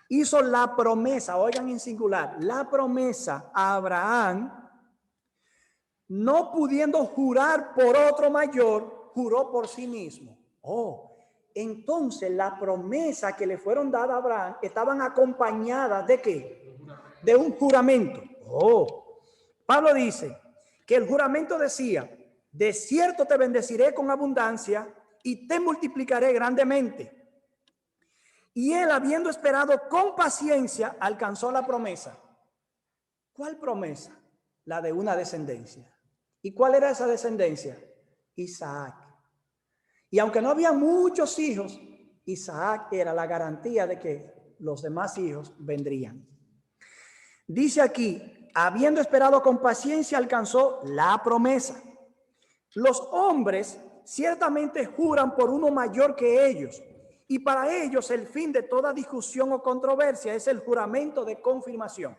hizo la promesa, oigan en singular, la promesa a Abraham, no pudiendo jurar por otro mayor, juró por sí mismo. Entonces la promesa que le fueron dadas a Abraham estaban acompañadas ¿de qué? De un juramento. Pablo dice que el juramento decía, de cierto te bendeciré con abundancia y te multiplicaré grandemente. Y él, habiendo esperado con paciencia, alcanzó la promesa. ¿Cuál promesa? La de una descendencia. ¿Y cuál era esa descendencia? Isaac. Y aunque no había muchos hijos, Isaac era la garantía de que los demás hijos vendrían. Dice aquí, habiendo esperado con paciencia, alcanzó la promesa. Los hombres ciertamente juran por uno mayor que ellos, y para ellos el fin de toda discusión o controversia es el juramento de confirmación.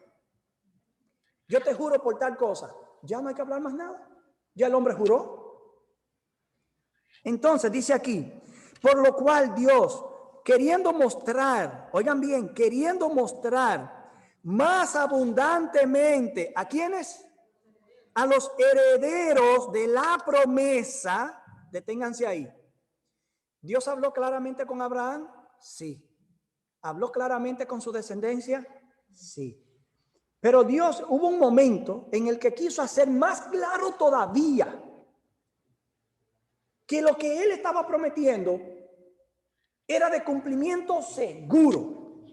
Yo te juro por tal cosa, ya no hay que hablar más nada, ya el hombre juró. Entonces dice aquí, por lo cual Dios, queriendo mostrar, oigan bien, queriendo mostrar más abundantemente, ¿a quiénes? A los herederos de la promesa. Deténganse ahí. ¿Dios habló claramente con Abraham? Sí. ¿Habló claramente con su descendencia? Sí. Pero Dios, hubo un momento en el que quiso hacer más claro todavía que lo que él estaba prometiendo era de cumplimiento seguro.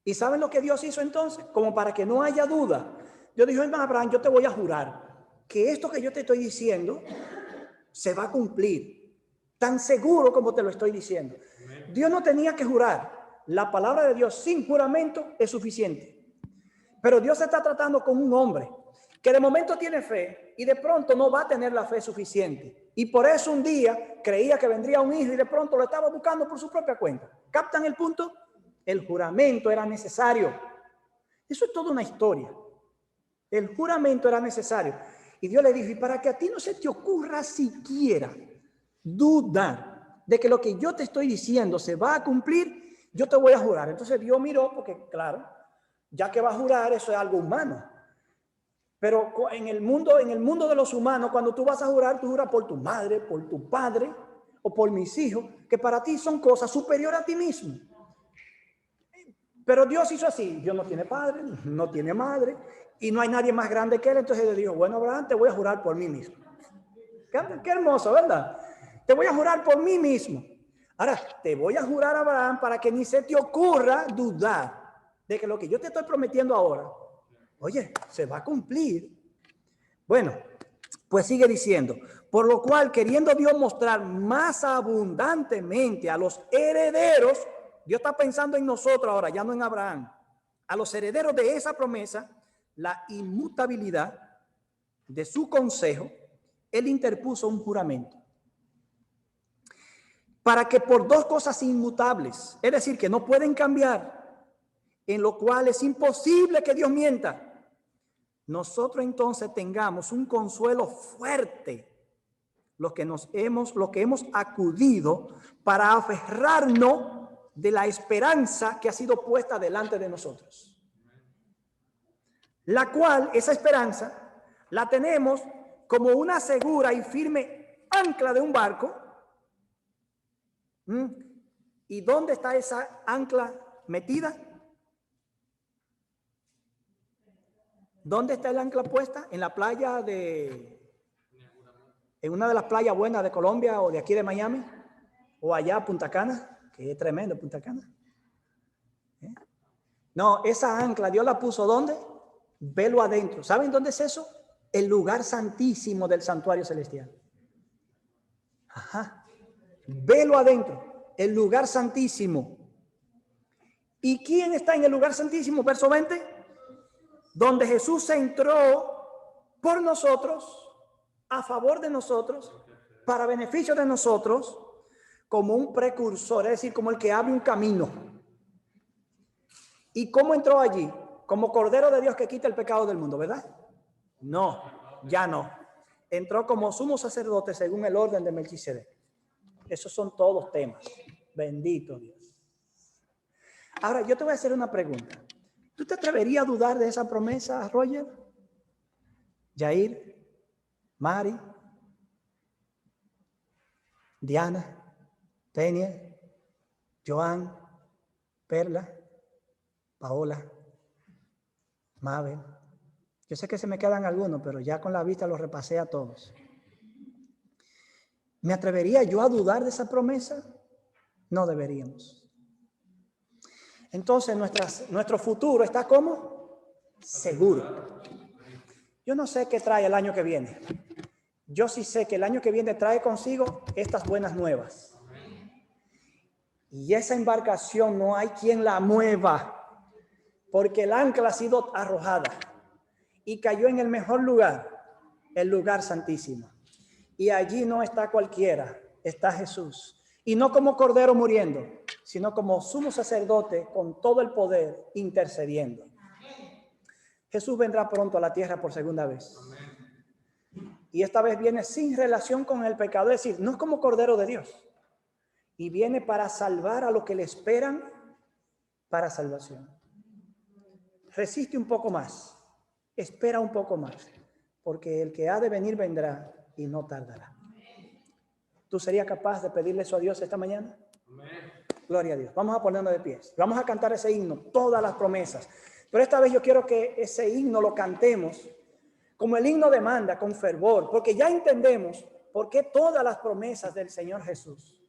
¿Y saben lo que Dios hizo entonces? Como para que no haya duda. Dios dijo, hermano Abraham, yo te voy a jurar que esto que yo te estoy diciendo se va a cumplir. Tan seguro como te lo estoy diciendo. Dios no tenía que jurar. La palabra de Dios sin juramento es suficiente. Pero Dios está tratando con un hombre que de momento tiene fe y de pronto no va a tener la fe suficiente. Y por eso un día creía que vendría un hijo y de pronto lo estaba buscando por su propia cuenta. ¿Captan el punto? El juramento era necesario. Eso es toda una historia. El juramento era necesario. Y Dios le dijo, y para que a ti no se te ocurra siquiera dudar de que lo que yo te estoy diciendo se va a cumplir, yo te voy a jurar. Entonces Dios miró, porque claro, ya que va a jurar, eso es algo humano. Pero en el mundo de los humanos, cuando tú vas a jurar, tú juras por tu madre, por tu padre o por mis hijos, que para ti son cosas superiores a ti mismo. Pero Dios hizo así. Dios no tiene padre, no tiene madre y no hay nadie más grande que él. Entonces le dijo, bueno, Abraham, te voy a jurar por mí mismo. Qué hermoso, ¿verdad? Te voy a jurar por mí mismo. Ahora, te voy a jurar, Abraham, para que ni se te ocurra dudar de que lo que yo te estoy prometiendo ahora, oye, se va a cumplir. Bueno, pues sigue diciendo, por lo cual, queriendo Dios mostrar más abundantemente a los herederos, Dios está pensando en nosotros ahora, ya no en Abraham, a los herederos de esa promesa, la inmutabilidad de su consejo, él interpuso un juramento. Para que por dos cosas inmutables, es decir, que no pueden cambiar, en lo cual es imposible que Dios mienta, nosotros entonces tengamos un consuelo fuerte, lo que hemos acudido para aferrarnos de la esperanza que ha sido puesta delante de nosotros. La cual, esa esperanza, la tenemos como una segura y firme ancla de un barco. ¿Y dónde está esa ancla metida? ¿Dónde está el ancla puesta? En la playa en una de las playas buenas de Colombia o de aquí de Miami, o allá Punta Cana, que es tremendo Punta Cana. No, esa ancla Dios la puso ¿dónde? Velo adentro. ¿Saben dónde es eso? El lugar santísimo del santuario celestial. Ajá. Velo adentro, el lugar santísimo. ¿Y quién está en el lugar santísimo? Verso 20. Donde Jesús entró por nosotros, a favor de nosotros, para beneficio de nosotros, como un precursor, es decir, como el que abre un camino. ¿Y cómo entró allí? Como Cordero de Dios que quita el pecado del mundo, ¿verdad? No, ya no. Entró como sumo sacerdote según el orden de Melquisedec. Esos son todos temas. Bendito Dios. Ahora, yo te voy a hacer una pregunta. ¿Tú te atreverías a dudar de esa promesa, Roger? Jair, Mari, Diana, Tenia, Joan, Perla, Paola, Mabel. Yo sé que se me quedan algunos, pero ya con la vista los repasé a todos. ¿Me atrevería yo a dudar de esa promesa? No deberíamos. Entonces nuestro futuro está ¿cómo? Seguro. Yo no sé qué trae el año que viene. Yo sí sé que el año que viene trae consigo estas buenas nuevas. Y esa embarcación no hay quien la mueva, porque el ancla ha sido arrojada y cayó en el mejor lugar, el lugar santísimo. Y allí no está cualquiera, está Jesús. Y no como cordero muriendo, sino como sumo sacerdote con todo el poder intercediendo. Jesús vendrá pronto a la tierra por segunda vez. Y esta vez viene sin relación con el pecado, es decir, no es como cordero de Dios. Y viene para salvar a los que le esperan para salvación. Resiste un poco más, espera un poco más, porque el que ha de venir vendrá y no tardará. ¿Tú serías capaz de pedirle eso a Dios esta mañana? Amén. Gloria a Dios. Vamos a ponernos de pies. Vamos a cantar ese himno, todas las promesas. Pero esta vez yo quiero que ese himno lo cantemos como el himno demanda, con fervor, porque ya entendemos por qué todas las promesas del Señor Jesús